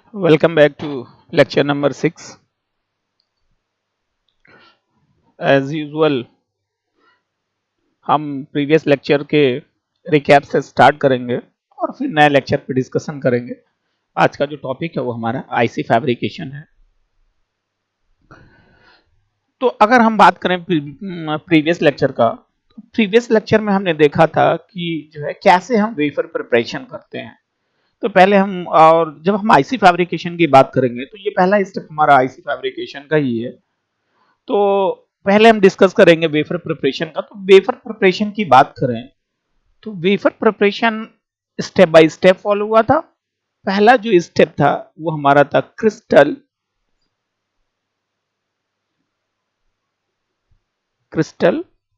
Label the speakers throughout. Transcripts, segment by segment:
Speaker 1: Welcome back to lecture number 6. As usual, हम previous lecture के recap से start करेंगे और फिर नए लेक्चर पे डिस्कशन करेंगे। आज का जो टॉपिक है वो हमारा आईसी फैब्रिकेशन है। तो अगर हम बात करें प्रीवियस लेक्चर का, तो प्रीवियस लेक्चर में हमने देखा था कि जो है कैसे हम वेफर प्रिपरेशन करते हैं। तो पहले हम और जब हम आईसी फैब्रिकेशन की बात करेंगे तो ये पहला स्टेप हमारा आईसी फैब्रिकेशन का ही है। तो पहले हम डिस्कस करेंगे वेफर प्रिपरेशन का। तो वेफर प्रिपरेशन की बात करें तो wafer preparation step by step follow हुआ था। पहला जो स्टेप था वो हमारा था क्रिस्टल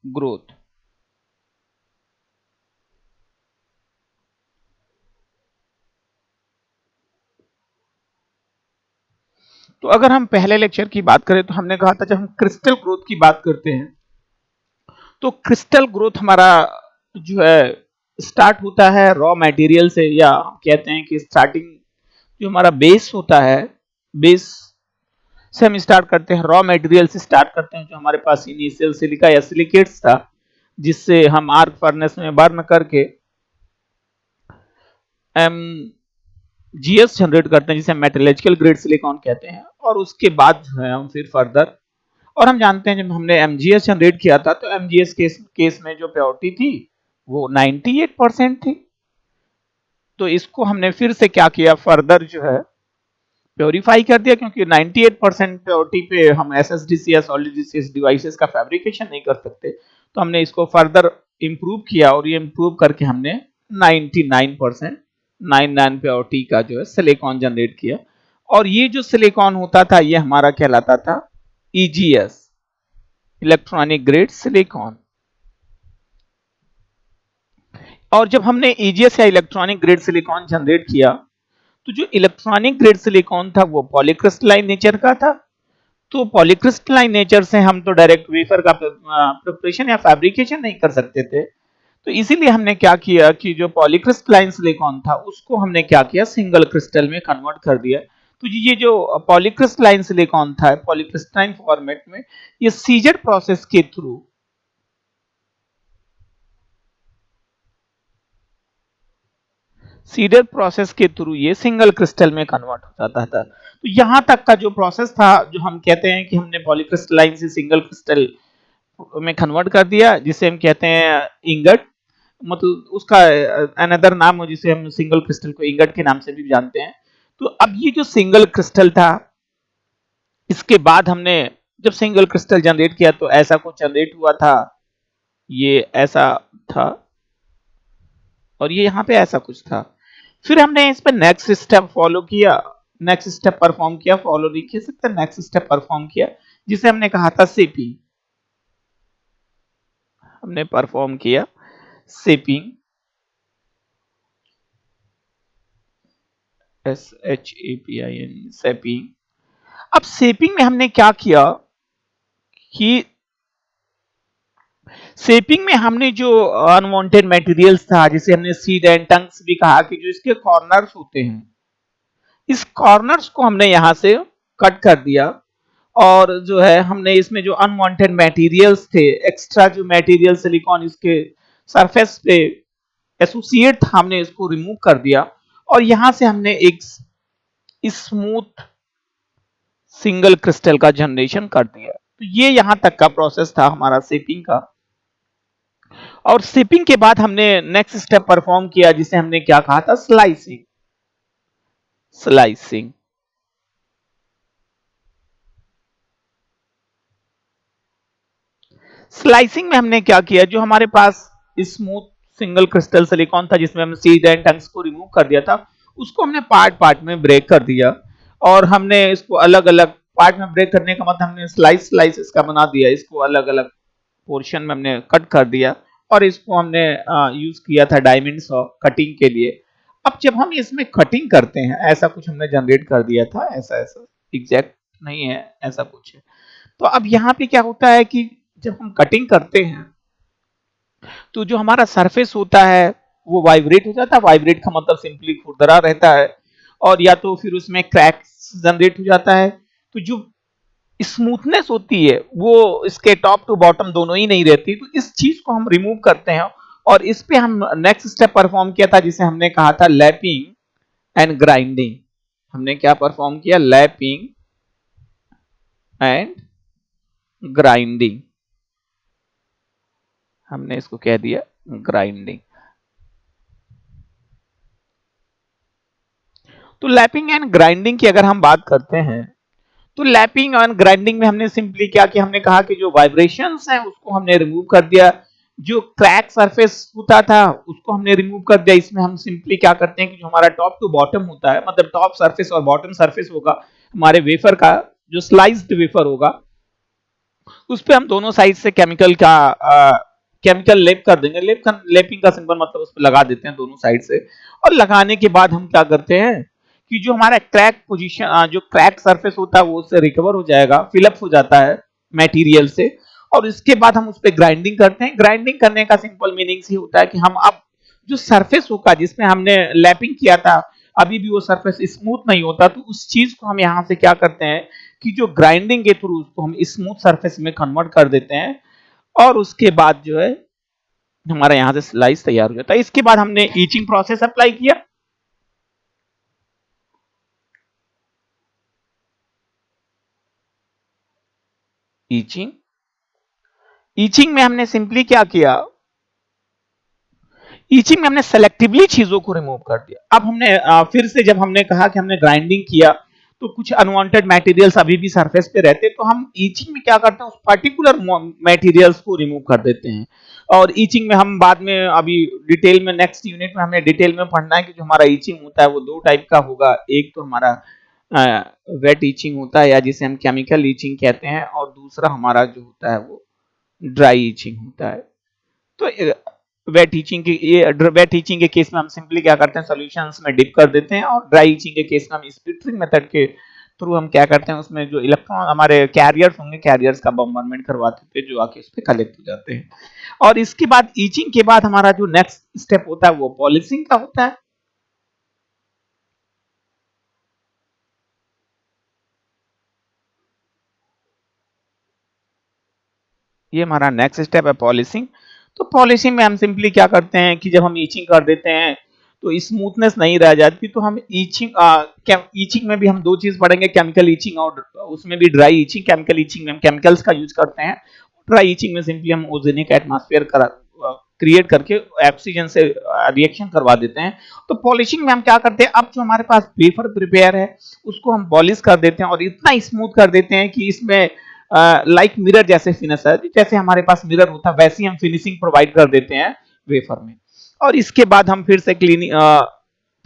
Speaker 1: ग्रोथ। तो अगर हम पहले लेक्चर की बात करें तो हमने कहा था जब हम क्रिस्टल ग्रोथ की बात करते हैं तो क्रिस्टल ग्रोथ हमारा जो है स्टार्ट होता है रॉ मटेरियल से, या हम कहते हैं कि स्टार्टिंग जो हमारा बेस होता है, बेस से हम स्टार्ट करते हैं, रॉ मटेरियल से स्टार्ट करते हैं। जो हमारे पास इनिशियल सिलिका या सिलिकेट्स था जिससे हम आर्क फर्नेस में बर्न करके एम जीएस जनरेट करते हैं जिसे मेटलर्जिकल ग्रेड सिलिकॉन कहते हैं। और उसके बाद जो है हम फिर फर्दर, और हम जानते हैं जब हमने एमजीएस जनरेट किया था तो एमजीएस केस में जो प्योरिटी थी वो 98% थी। तो इसको हमने फिर से क्या किया, फर्दर जो है प्योरीफाई कर दिया, क्योंकि 98% प्योरिटी पे हम एसएसडीसी या सॉलिड डिस्टेंस डिवाइसेस का फैब्रिकेशन नहीं कर सकते। तो हमने इसको फर्दर इंप्रूव किया और ये इंप्रूव करके हमने 99% 99 प्योरिटी का जो है सिलिकॉन जनरेट किया। और ये जो सिलिकॉन होता था ये हमारा कहलाता था ईजीएस, इलेक्ट्रॉनिक ग्रेड सिलिकॉन। और जब हम ईजीएस या इलेक्ट्रॉनिक ग्रेड सिलिकॉन जनरेट किया तो जो इलेक्ट्रॉनिक ग्रेड सिलिकॉन था वो पॉलीक्रिस्टलाइन नेचर का था। तो पॉलीक्रिस्टलाइन नेचर से हम तो डायरेक्ट वेफर का प्रिपरेशन या फैब्रिकेशन नहीं कर सकते थे। तो इसीलिए हमने क्या किया कि जो पॉलीक्रिस्टलाइन सिलिकॉन था उसको हमने क्या किया, सिंगल क्रिस्टल में कन्वर्ट कर दिया। तो ये जो पॉलीक्रिस्टलाइन सिलिकॉन था पॉलीक्रिस्टलाइन फॉर्मेट में, ये सीजेड प्रोसेस के थ्रू सीडर प्रोसेस के थ्रू ये सिंगल क्रिस्टल में कन्वर्ट हो जाता था। तो यहां तक का जो प्रोसेस था, जो हम कहते हैं कि हमने पॉलीक्रिस्टलाइन से सिंगल क्रिस्टल में कन्वर्ट कर दिया, जिसे हम कहते हैं इंगट, मतलब उसका अनदर नाम हो जिसे हम सिंगल क्रिस्टल को इंगट के नाम से भी जानते हैं। तो अब ये जो सिंगल क्रिस्टल था, इसके बाद हमने जब सिंगल क्रिस्टल जनरेट किया तो ऐसा कुछ जनरेट हुआ था, ये ऐसा था और ये यहाँ पे ऐसा कुछ था। फिर हमने इस पर नेक्स्ट स्टेप फॉलो किया, नेक्स्ट स्टेप परफॉर्म किया, फॉलो नहीं कह सकते, नेक्स्ट स्टेप परफॉर्म किया जिसे हमने कहा था सेपिंग। हमने परफॉर्म किया सेपिंग, SHAPING, सेपिंग। अब सेपिंग में हमने क्या किया कि सेपिंग में हमने जो अनवांटेड मटेरियल्स था, जिसे हमने सीड एंड टंग्स भी कहा, कि जो इसके कॉर्नर्स होते हैं, इस कॉर्नर्स को हमने यहां से कट कर दिया। और जो है हमने इसमें जो अनवांटेड मटेरियल्स थे, एक्स्ट्रा जो मटेरियल सिलिकॉन इसके सरफेस पे एसोसिएट था, हमने इसको रिमूव कर दिया और यहां से हमने एक स्मूथ सिंगल क्रिस्टल का जनरेशन कर दिया। तो ये यहां तक का प्रोसेस था हमारा शेपिंग का। और शेपिंग के बाद हमने नेक्स्ट स्टेप परफॉर्म किया जिसे हमने क्या कहा था, स्लाइसिंग। स्लाइसिंग स्लाइसिंग में हमने क्या किया, जो हमारे पास स्मूथ सिंगल क्रिस्टल सिलिकॉन था जिसमें हमने सीड एंड टंग्स को रिमूव कर दिया था, उसको हमने पार्ट पार्ट में ब्रेक कर दिया। और हमने इसको अलग अलग पार्ट में ब्रेक करने का मतलब हमने स्लाइस स्लाइस इसका बना दिया, इसको अलग अलग पोर्शन में हमने कट कर दिया और इसको हमने यूज किया था डायमंड सॉ कटिंग के लिए। अब जब हम इसमें कटिंग करते हैं, ऐसा कुछ हमने जनरेट कर दिया था, ऐसा ऐसा एग्जैक्ट नहीं है, ऐसा कुछ है। तो अब यहाँ पे क्या होता है कि जब हम कटिंग करते हैं तो जो हमारा सरफेस होता है वो वाइब्रेट हो जाता है। वाइब्रेट का मतलब सिंपली खुरदरा रहता है। और या तो फिर उसमें क्रैक्स जनरेट हो जाता है। तो जो स्मूथनेस होती है वो इसके टॉप टू बॉटम दोनों ही नहीं रहती, तो इस चीज को हम रिमूव करते हैं। और इस पे हम नेक्स्ट स्टेप परफॉर्म किया था जिसे हमने कहा था लैपिंग एंड ग्राइंडिंग। हमने क्या परफॉर्म किया? Lapping and grinding. हमने इसको कह दिया ग्राइंडिंग। तो लैपिंग एंड ग्राइंडिंग की अगर हम बात करते हैं तो लैपिंग एंड ग्राइंडिंग में हमने सिंपली क्या किया? हमने कहा कि जो वाइब्रेशंस हैं उसको हमने रिमूव कर दिया, जो क्रैक सरफेस होता था उसको हमने रिमूव कर दिया। इसमें हम सिंपली क्या करते हैं कि जो हमारा टॉप टू बॉटम होता है, मतलब टॉप सरफेस और बॉटम सरफेस होगा हमारे वेफर का, जो स्लाइस्ड वेफर होगा, उस पे हम दोनों साइड से केमिकल लेप कर देंगे। लेपिंग का सिंपल मतलब उस पर लगा देते हैं दोनों साइड से। और लगाने के बाद हम क्या करते हैं कि जो हमारा क्रैक पोजीशन, जो क्रैक सरफेस होता है वो उससे रिकवर हो जाएगा, फिलअप हो जाता है मटेरियल से। और इसके बाद हम उस पर ग्राइंडिंग करते हैं। ग्राइंडिंग करने का सिंपल मीनिंग ही होता है कि हम अब जो सरफेस होगा जिसमें हमने लैपिंग किया था, अभी भी वो सरफेस स्मूथ नहीं होता, तो उस चीज को हम यहाँ से क्या करते हैं कि जो ग्राइंडिंग के थ्रू उसको हम स्मूथ सरफेस में कन्वर्ट कर देते हैं। और उसके बाद जो है हमारा यहाँ से स्लाइस तैयार हो जाता है। इसके बाद हमने ईचिंग प्रोसेस अप्लाई किया। ईचिंग ईचिंग में हमने सिंपली क्या किया? ईचिंग में हमने सेलेक्टिवली चीजों को रिमूव कर दिया। अब हमने फिर से जब हमने कहा कि हमने ग्राइंडिंग किया तो कुछ अनवांटेड मटेरियल्स अभी भी सरफेस पे रहते, तो हम ईचिंग में क्या करते हैं? उस पर्टिकुलर मटेरियल्स को रिमूव कर देते हैं। और ईचिंग में हम बाद में अभी डिटेल में नेक्स्ट यूनिट में हमें डिटेल में पढ़ना है कि जो हमारा ईचिंग होता है वो दो टाइप का होगा। एक तो हमारा वेट ईचिंग होता है या जिसे हम केमिकल ईचिंग कहते हैं, और दूसरा हमारा जो होता है वो ड्राई ईचिंग होता है। तो वेट ईचिंग के केस में हम सिंपली क्या करते हैं? सॉल्यूशंस में डिप कर देते हैं। और ड्राई ईचिंग के केस में हम स्प्लिटरिंग मेथड के थ्रू हम क्या करते हैं? उसमें जो इलेक्ट्रॉन हमारे कैरियर्स होंगे, कैरियर्स का बॉम्बार्डमेंट करवाते थे जो आके उस पर कलेक्ट हो जाते हैं। और इसके बाद ईचिंग के बाद हमारा जो नेक्स्ट स्टेप होता है वो पॉलिशिंग का होता है। ये हमारा नेक्स्ट स्टेप है पॉलिशिंग। तो पॉलिशिंग में हम सिंपली क्या करते हैं कि जब हम ईचिंग कर देते हैं तो स्मूथनेस नहीं रह जाती, तो हम ईचिंग में भी हम दो चीज पढ़ेंगे, केमिकल ईचिंग और उसमें भी ड्राई ईचिंग। केमिकल ईचिंग में हम केमिकल्स का यूज करते हैं। ड्राई ईचिंग में सिंपली हम ओजेनिक एटमॉस्फेयर क्रिएट करके ऑक्सीजन से रिएक्शन करवा देते हैं। तो पॉलिशिंग में हम क्या करते हैं? अब जो हमारे पास वेफर प्रिपेयर है उसको हम पॉलिश कर देते हैं और इतना स्मूथ कर देते हैं कि इसमें लाइक मिरर जैसे फिनिश है, जैसे हमारे पास मिरर होता है वैसी हम फिनिशिंग प्रोवाइड कर देते हैं वेफर में। और इसके बाद हम फिर से क्लीनिंग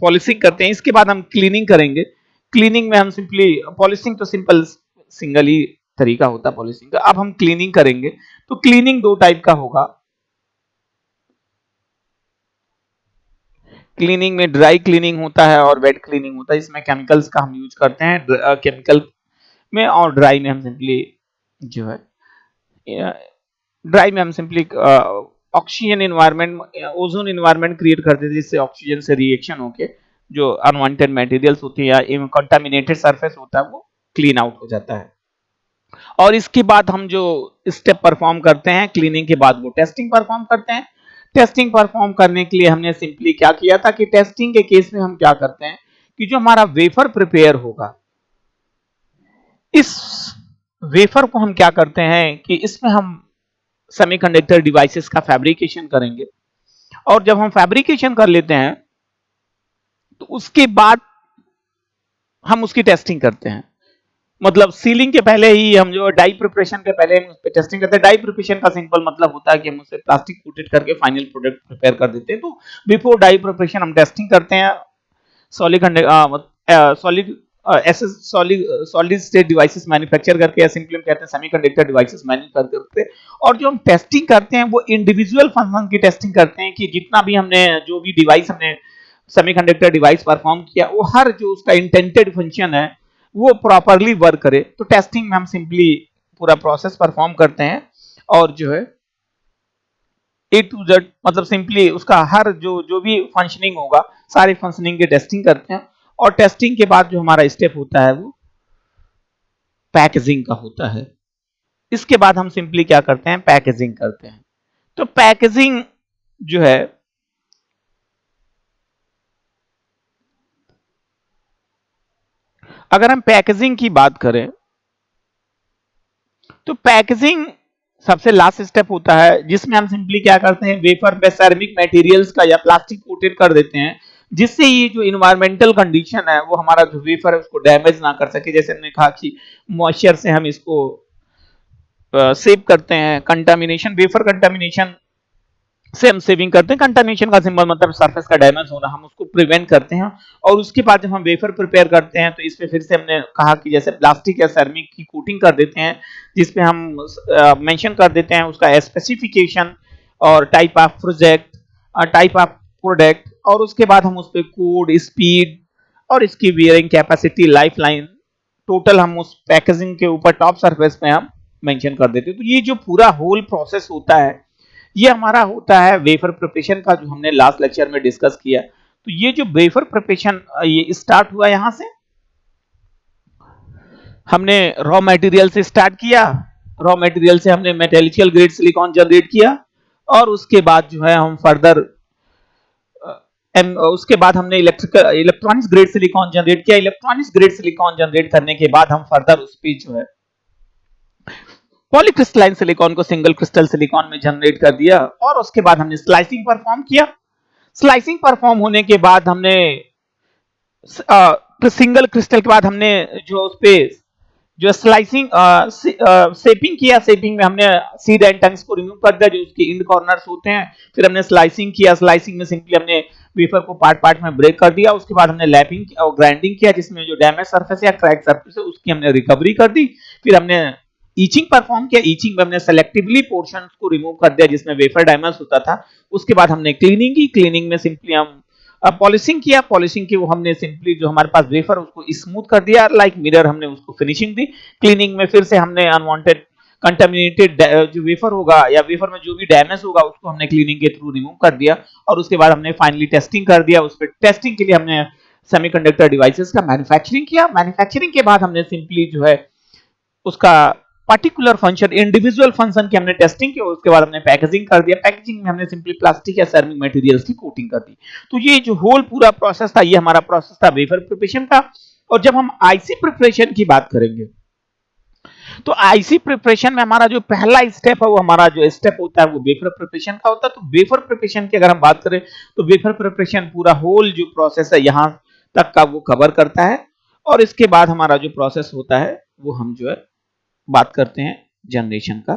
Speaker 1: पॉलिशिंग करते हैं। इसके बाद हम क्लीनिंग करेंगे। क्लीनिंग में हम सिंपली, पॉलिशिंग तो सिंपल सिंगल ही तरीका होता है पॉलिशिंग का। अब हम क्लीनिंग करेंगे। तो क्लीनिंग दो टाइप का होगा। क्लीनिंग में ड्राई क्लीनिंग होता है और वेट क्लीनिंग होता है। इसमें केमिकल्स का हम यूज करते हैं केमिकल में, और ड्राई में हम सिंपली जो है ड्राई में हम simply oxygen environment, ozone environment create करते थे जिससे ऑक्सीजन से रिएक्शन होके जो अनवांटेड मटेरियल्स होती है या कंटामिनेटेड सरफेस होता है वो क्लीन आउट हो जाता है। और इसके बाद हम जो स्टेप परफॉर्म करते हैं क्लीनिंग के बाद वो टेस्टिंग परफॉर्म करते हैं। टेस्टिंग परफॉर्म करने के लिए हमने सिंपली क्या किया था कि टेस्टिंग के केस में हम क्या करते हैं कि जो हमारा वेफर प्रिपेयर होगा, इस वेफर को हम क्या करते हैं कि इसमें हम सेमीकंडक्टर डिवाइसेस का फैब्रिकेशन करेंगे। और जब हम फैब्रिकेशन कर लेते हैं तो उसके बाद हम उसकी टेस्टिंग करते हैं। मतलब सीलिंग के पहले ही हम जो डाई प्रिपरेशन के पहले हम उस पर टेस्टिंग करते हैं। डाई प्रिपरेशन का सिंपल मतलब होता है कि हम उसे प्लास्टिक कोटेड करके फाइनल प्रोडक्ट प्रिपेयर कर देते हैं। तो बिफोर डाई प्रिपरेशन हम टेस्टिंग करते हैं solid solid solid state devices manufacture करके, या सिंपली हम कहते हैं सेमीकंडक्टर डिवाइसेस मैन्युफैक्चर करते हैं। और जो हम टेस्टिंग करते हैं वो इंडिविजुअल फंक्शन की टेस्टिंग करते हैं कि जितना भी हमने जो भी डिवाइस हमने सेमीकंडक्टर डिवाइस परफॉर्म किया वो हर जो उसका इंटेंडेड फंक्शन है वो प्रॉपरली वर्क करे। तो टेस्टिंग में हम सिंपली पूरा प्रोसेस परफॉर्म करते हैं और जो है ए टू जेड मतलब सिंपली उसका हर जो जो भी फंक्शनिंग होगा सारे फंक्शनिंग की टेस्टिंग करते हैं। और टेस्टिंग के बाद जो हमारा स्टेप होता है वो पैकेजिंग का होता है। इसके बाद हम सिंपली क्या करते हैं, पैकेजिंग करते हैं। तो पैकेजिंग जो है अगर हम पैकेजिंग की बात करें तो पैकेजिंग सबसे लास्ट स्टेप होता है जिसमें हम सिंपली क्या करते हैं, वेफर पे सेरेमिक मटेरियल्स का या प्लास्टिक कोटेड कर देते हैं, जिससे ये जो इन्वायरमेंटल कंडीशन है वो हमारा जो वेफर है उसको डैमेज ना कर सके। जैसे हमने कहा कि मॉइस्चर से हम इसको सेव करते हैं, कंटामिनेशन, वेफर कंटामिनेशन से हम सेविंग करते हैं। कंटामिनेशन का सिंबल मतलब सरफेस का डैमेज होना, हम उसको प्रिवेंट करते हैं। और उसके बाद जब हम वेफर प्रिपेयर करते हैं तो इसमें फिर से हमने कहा कि जैसे प्लास्टिक या सेरेमिक की कोटिंग कर देते हैं, जिसपे हम मेंशन कर देते हैं उसका स्पेसिफिकेशन और type of project, type of product, और उसके बाद हम उस पर कोड, स्पीड और इसकी wearing capacity, life line, total हम उस पैकेजिंग के ऊपर टॉप सरफेस में हम मेंशन कर देते हैं। तो ये जो पूरा होल प्रोसेस होता है ये हमारा होता है वेफर प्रिपरेशन का, जो हमने लास्ट लेक्चर में डिस्कस किया। तो ये जो वेफर प्रिपरेशन ये स्टार्ट हुआ, यहां से हमने रॉ मटेरियल से स्टार्ट किया, रॉ मटेरियल से हमने मेटेलिकल ग्रेड सिलिकॉन जनरेट किया, और उसके बाद जो है हम फर्दर उसके बाद हमने इलेक्ट्रॉनिक्स ग्रेड सिलिकॉन जनरेट किया। इलेक्ट्रॉनिक्स ग्रेड सिलिकॉन जनरेट करने के बाद हम फर्दर उस पे जो है पॉलीक्रिस्टलाइन सिलिकॉन को सिंगल क्रिस्टल सिलिकॉन में जनरेट कर दिया, और उसके बाद हमने स्लाइसिंग परफॉर्म किया। स्लाइसिंग परफॉर्म होने के बाद हमने सिंगल क्रिस्टल के बाद हमने जो उस पे जो स्लाइसिंग शेपिंग किया, शेपिंग में हमने सीड एंड टंग्स को रिमूव कर दिया जो उसके इंड कॉर्नर्स होते हैं। फिर हमने स्लाइसिंग किया, स्लाइसिंग में सिंपली हमने वेफर को पार्ट पार्ट में ब्रेक कर दिया। उसके बाद हमने लैपिंग और ग्राइंडिंग किया, जिसमें जो डैमेज सरफेस या क्रैक सरफेस है उसकी हमने रिकवरी कर दी। फिर हमने ईचिंग परफॉर्म किया, ईचिंग में हमने सेलेक्टिवली पोर्शंस को रिमूव कर दिया जिसमें वेफर डैमेज होता था। उसके बाद हमने क्लीनिंग की, क्लीनिंग में सिंपली हम पॉलिशिंग किया, पॉलिशिंग की वो हमने सिंपली जो हमारे पास वेफर उसको स्मूथ कर दिया लाइक मिरर, हमने उसको फिनिशिंग दी। क्लीनिंग में फिर से हमने अनवांटेड कंटामिनेटेड जो वेफर होगा या वेफर में जो भी डैमेज होगा उसको हमने क्लीनिंग के थ्रू रिमूव कर दिया। और उसके बाद हमने फाइनली टेस्टिंग कर दिया। उस पर टेस्टिंग के लिए हमने सेमीकंडक्टर डिवाइसेस का मैन्युफैक्चरिंग किया। मैन्युफैक्चरिंग के बाद हमने सिंपली जो है उसका पर्टिकुलर फंक्शन, इंडिविजुअल फंक्शन की हमने टेस्टिंग की, और उसके बाद हमने पैकेजिंग कर दिया। पैकेजिंग में हमने सिंपली प्लास्टिक या सेरेमिक मटेरियल्स की कोटिंग कर दी। तो ये जो होल पूरा प्रोसेस था ये हमारा प्रोसेस था वेफर प्रिपरेशन का। और जब हम आईसी प्रिपरेशन की बात करेंगे तो आईसी प्रिपरेशन में हमारा जो पहला स्टेप है वो हमारा जो स्टेप होता है वो वेफर प्रिपरेशन का होता है। तो वेफर प्रिपरेशन की अगर हम बात करें तो वेफर प्रिपरेशन पूरा होल जो प्रोसेस है यहां तक का वो कवर करता है। और इसके बाद हमारा जो प्रोसेस होता है वो हम जो है बात करते हैं जनरेशन का,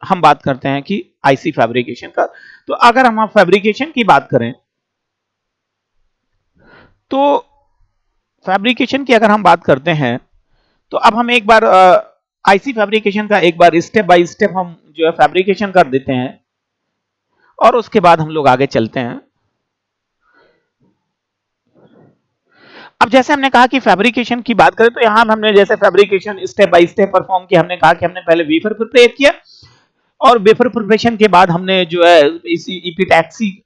Speaker 1: हम बात करते हैं कि आईसी फैब्रिकेशन का। तो अगर हम फैब्रिकेशन की बात करें तो फैब्रिकेशन की अगर हम बात करते हैं तो अब हम एक बार आईसी फैब्रिकेशन का एक बार स्टेप बाय स्टेप हम जो है फैब्रिकेशन कर देते हैं, और उसके बाद हम लोग आगे चलते हैं। अब जैसे हमने कहा कि फैब्रिकेशन की बात करें तो यहां हमने जैसे fabrication step by step perform किया। हमने कहा कि हमने पहले वेफर प्रिपेयर किया, और वेफर प्रिपरेशन के बाद हमने जो है इसी इपीटैक्सी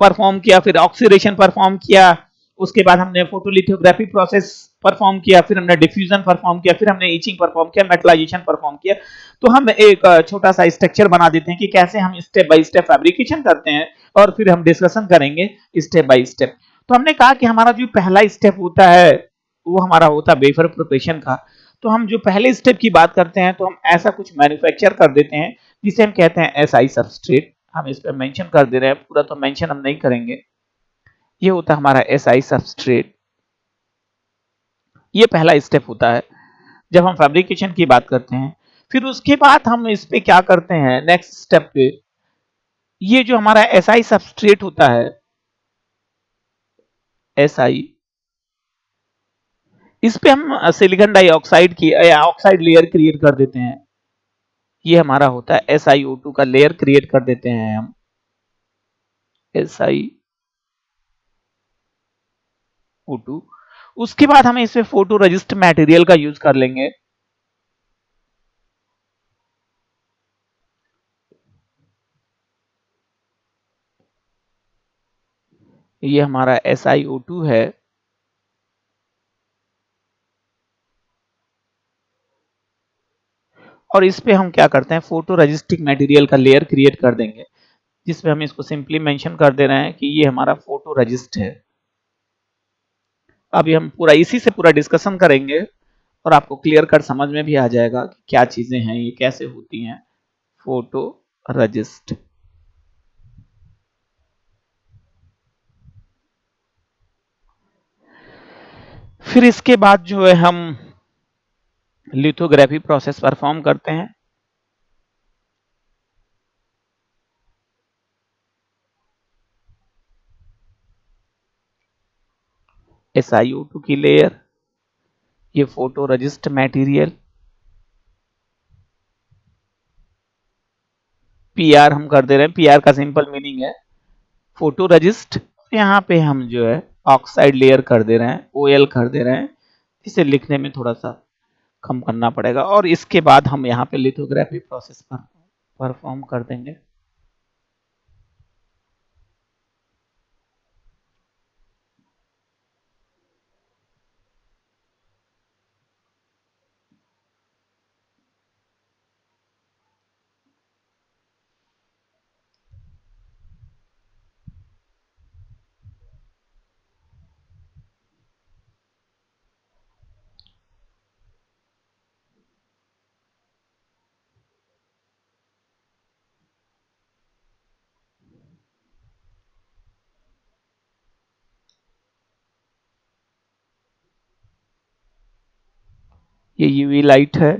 Speaker 1: परफॉर्म किया, फिर ऑक्सीडेशन परफॉर्म किया, उसके बाद हमने फोटोलिथोग्राफी प्रोसेस परफॉर्म किया, फिर हमने डिफ्यूजन परफॉर्म किया, फिर हमने ईचिंग परफॉर्म किया, मेटलाइजेशन परफॉर्म किया। तो हम एक छोटा सा स्ट्रक्चर बना देते हैं कि कैसे हम स्टेप बाय स्टेप फैब्रिकेशन करते हैं, और फिर हम डिस्कशन करेंगे स्टेप बाय स्टेप। तो हमने कहा कि हमारा जो पहला स्टेप होता है वो हमारा होता है वेफर प्रिपरेशन का। तो हम जो पहले स्टेप की बात करते हैं तो हम ऐसा कुछ मैन्युफैक्चर कर देते हैं जिसे हम कहते हैं एसआई सबस्ट्रेट। हम इस पे मेंशन कर दे रहे हैं, पूरा तो मेंशन हम नहीं करेंगे। ये होता है हमारा एसआई सबस्ट्रेट। ये पहला स्टेप होता है जब हम फैब्रिकेशन की बात करते हैं। फिर उसके बाद हम इस पे क्या करते हैं नेक्स्ट स्टेप पे, ये जो हमारा एसआई सबस्ट्रेट होता है, एसआई, इस पे हम सिलिकॉन डाइऑक्साइड की ऑक्साइड लेयर क्रिएट कर देते हैं। ये हमारा होता है SiO2 का लेयर क्रिएट कर देते हैं हम, SiO2। उसके बाद हमें इसमें फोटो रजिस्ट मटेरियल का यूज कर लेंगे। ये हमारा SiO2 है, और इस पे हम क्या करते हैं, फोटो रजिस्टिक मटेरियल का लेयर क्रिएट कर देंगे, जिसपे हम इसको सिंपली मेंशन कर दे रहे हैं कि ये हमारा फोटो रजिस्ट है। अभी हम पूरा इसी से पूरा डिस्कशन करेंगे और आपको क्लियर कट समझ में भी आ जाएगा कि क्या चीजें हैं, ये कैसे होती हैं फोटो रजिस्ट। फिर इसके बाद जो है हम लिथोग्राफी प्रोसेस परफॉर्म करते हैं। SiO2 की लेयर, ये फोटो रजिस्ट मटेरियल, PR हम कर दे रहे हैं। PR का सिंपल मीनिंग है फोटो रजिस्ट। यहाँ पे हम जो है ऑक्साइड लेयर कर दे रहे हैं, OL कर दे रहे हैं, इसे लिखने में थोड़ा सा कम करना पड़ेगा। और इसके बाद हम यहाँ पे लिथोग्राफी प्रोसेस पर परफॉर्म कर देंगे। ये UV लाइट है।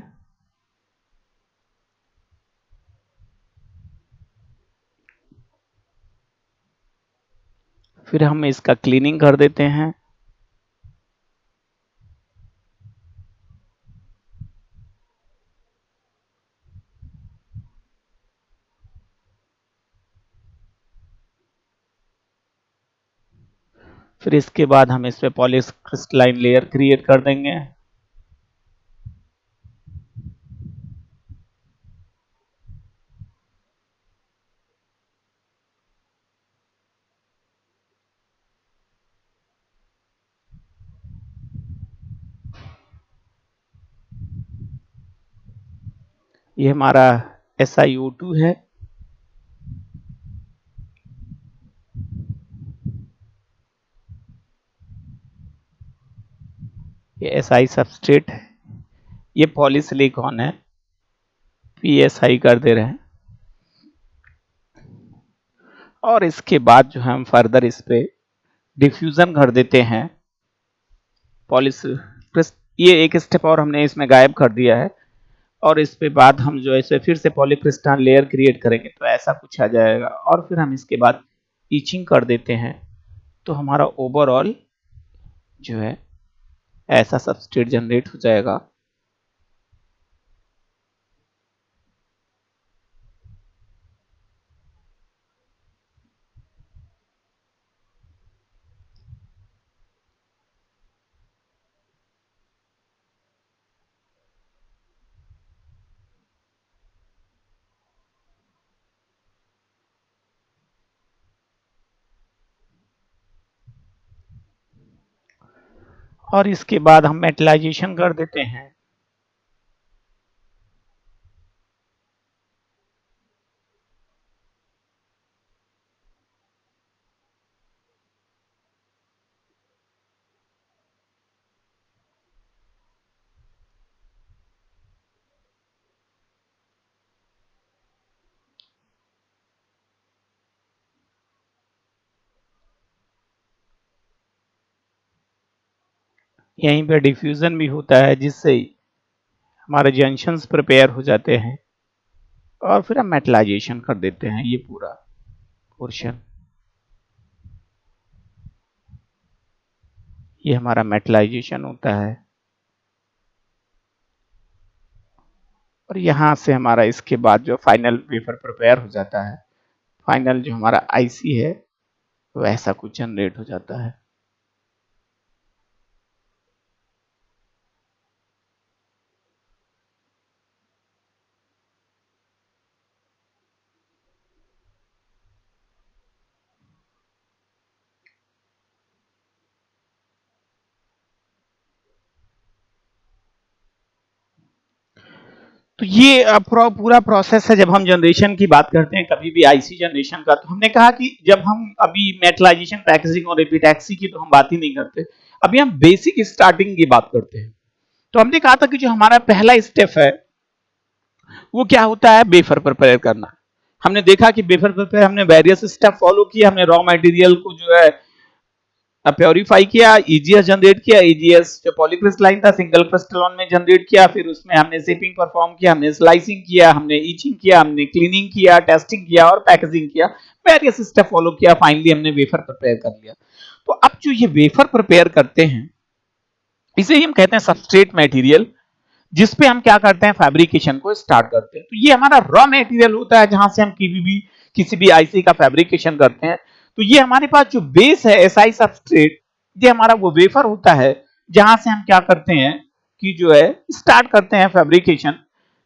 Speaker 1: फिर हम इसका क्लीनिंग कर देते हैं। फिर इसके बाद हम इस पे पॉलिश क्रिस्टलाइन लेयर क्रिएट कर देंगे। ये हमारा SiO2 है। ये Si सबस्ट्रेट है। ये पॉलीसिलिकॉन है, PSI कर दे रहे हैं। और इसके बाद जो हम फर्दर इस पे डिफ्यूजन कर देते हैं। पॉलिश ये एक स्टेप और हमने इसमें गायब कर दिया है। और इस पे बाद हम जो है फिर से पॉलीक्रिस्टल लेयर क्रिएट करेंगे तो ऐसा कुछ आ जाएगा। और फिर हम इसके बाद ईचिंग कर देते हैं तो हमारा ओवरऑल जो है ऐसा सबस्ट्रेट जनरेट हो जाएगा। और इसके बाद हम मेटलाइजेशन कर देते हैं। यहीं पे डिफ्यूजन भी होता है जिससे हमारे जंक्शंस प्रिपेयर हो जाते हैं। और फिर हम मेटलाइजेशन कर देते हैं ये पूरा पोर्शन। ये हमारा मेटलाइजेशन होता है। और यहाँ से हमारा इसके बाद जो फाइनल वेफर प्रिपेयर हो जाता है, फाइनल जो हमारा IC है वैसा कुछ जनरेट हो जाता है। तो ये पूरा प्रोसेस है। जब हम जनरेशन की बात करते हैं कभी भी आईसी जनरेशन का, तो हमने कहा कि जब हम अभी मेटलाइजेशन, पैकेजिंग और एपिटैक्सी की तो हम बात ही नहीं करते, अभी हम बेसिक स्टार्टिंग की बात करते हैं। तो हमने कहा था कि जो हमारा पहला स्टेप है वो क्या होता है, वेफर प्रिपेयर करना। हमने देखा कि वेफर प्रिपेयर हमने वेरियस स्टेप फॉलो किया। हमने रॉ मटेरियल को जो है प्योरीफाई किया, ईजीएस जनरेट किया, ईजीएस जो पॉलीक्रिस्टलाइन था सिंगल क्रिस्टलॉन में जनरेट किया, फिर उसमें हमने शेपिंग परफॉर्म किया, हमने स्लाइसिंग किया, हमने ईचिंग किया, हमने क्लीनिंग किया, टेस्टिंग किया और पैकेजिंग किया, वेरियस स्टेप फॉलो किया, फाइनली हमने वेफर प्रिपेयर कर लिया। तो अब जो ये वेफर प्रिपेयर करते हैं इसे ही हम कहते हैं सबस्ट्रेट मटेरियल, जिसपे हम क्या करते हैं, फैब्रिकेशन को स्टार्ट करते हैं। तो ये हमारा रॉ मटेरियल होता है जहां से हम किसी भी आईसी का फैब्रिकेशन करते हैं। तो ये हमारे पास जो बेस है एसआई सबस्ट्रेट, ये हमारा वो वेफर होता है जहां से हम क्या करते हैं कि जो है स्टार्ट करते हैं फैब्रिकेशन।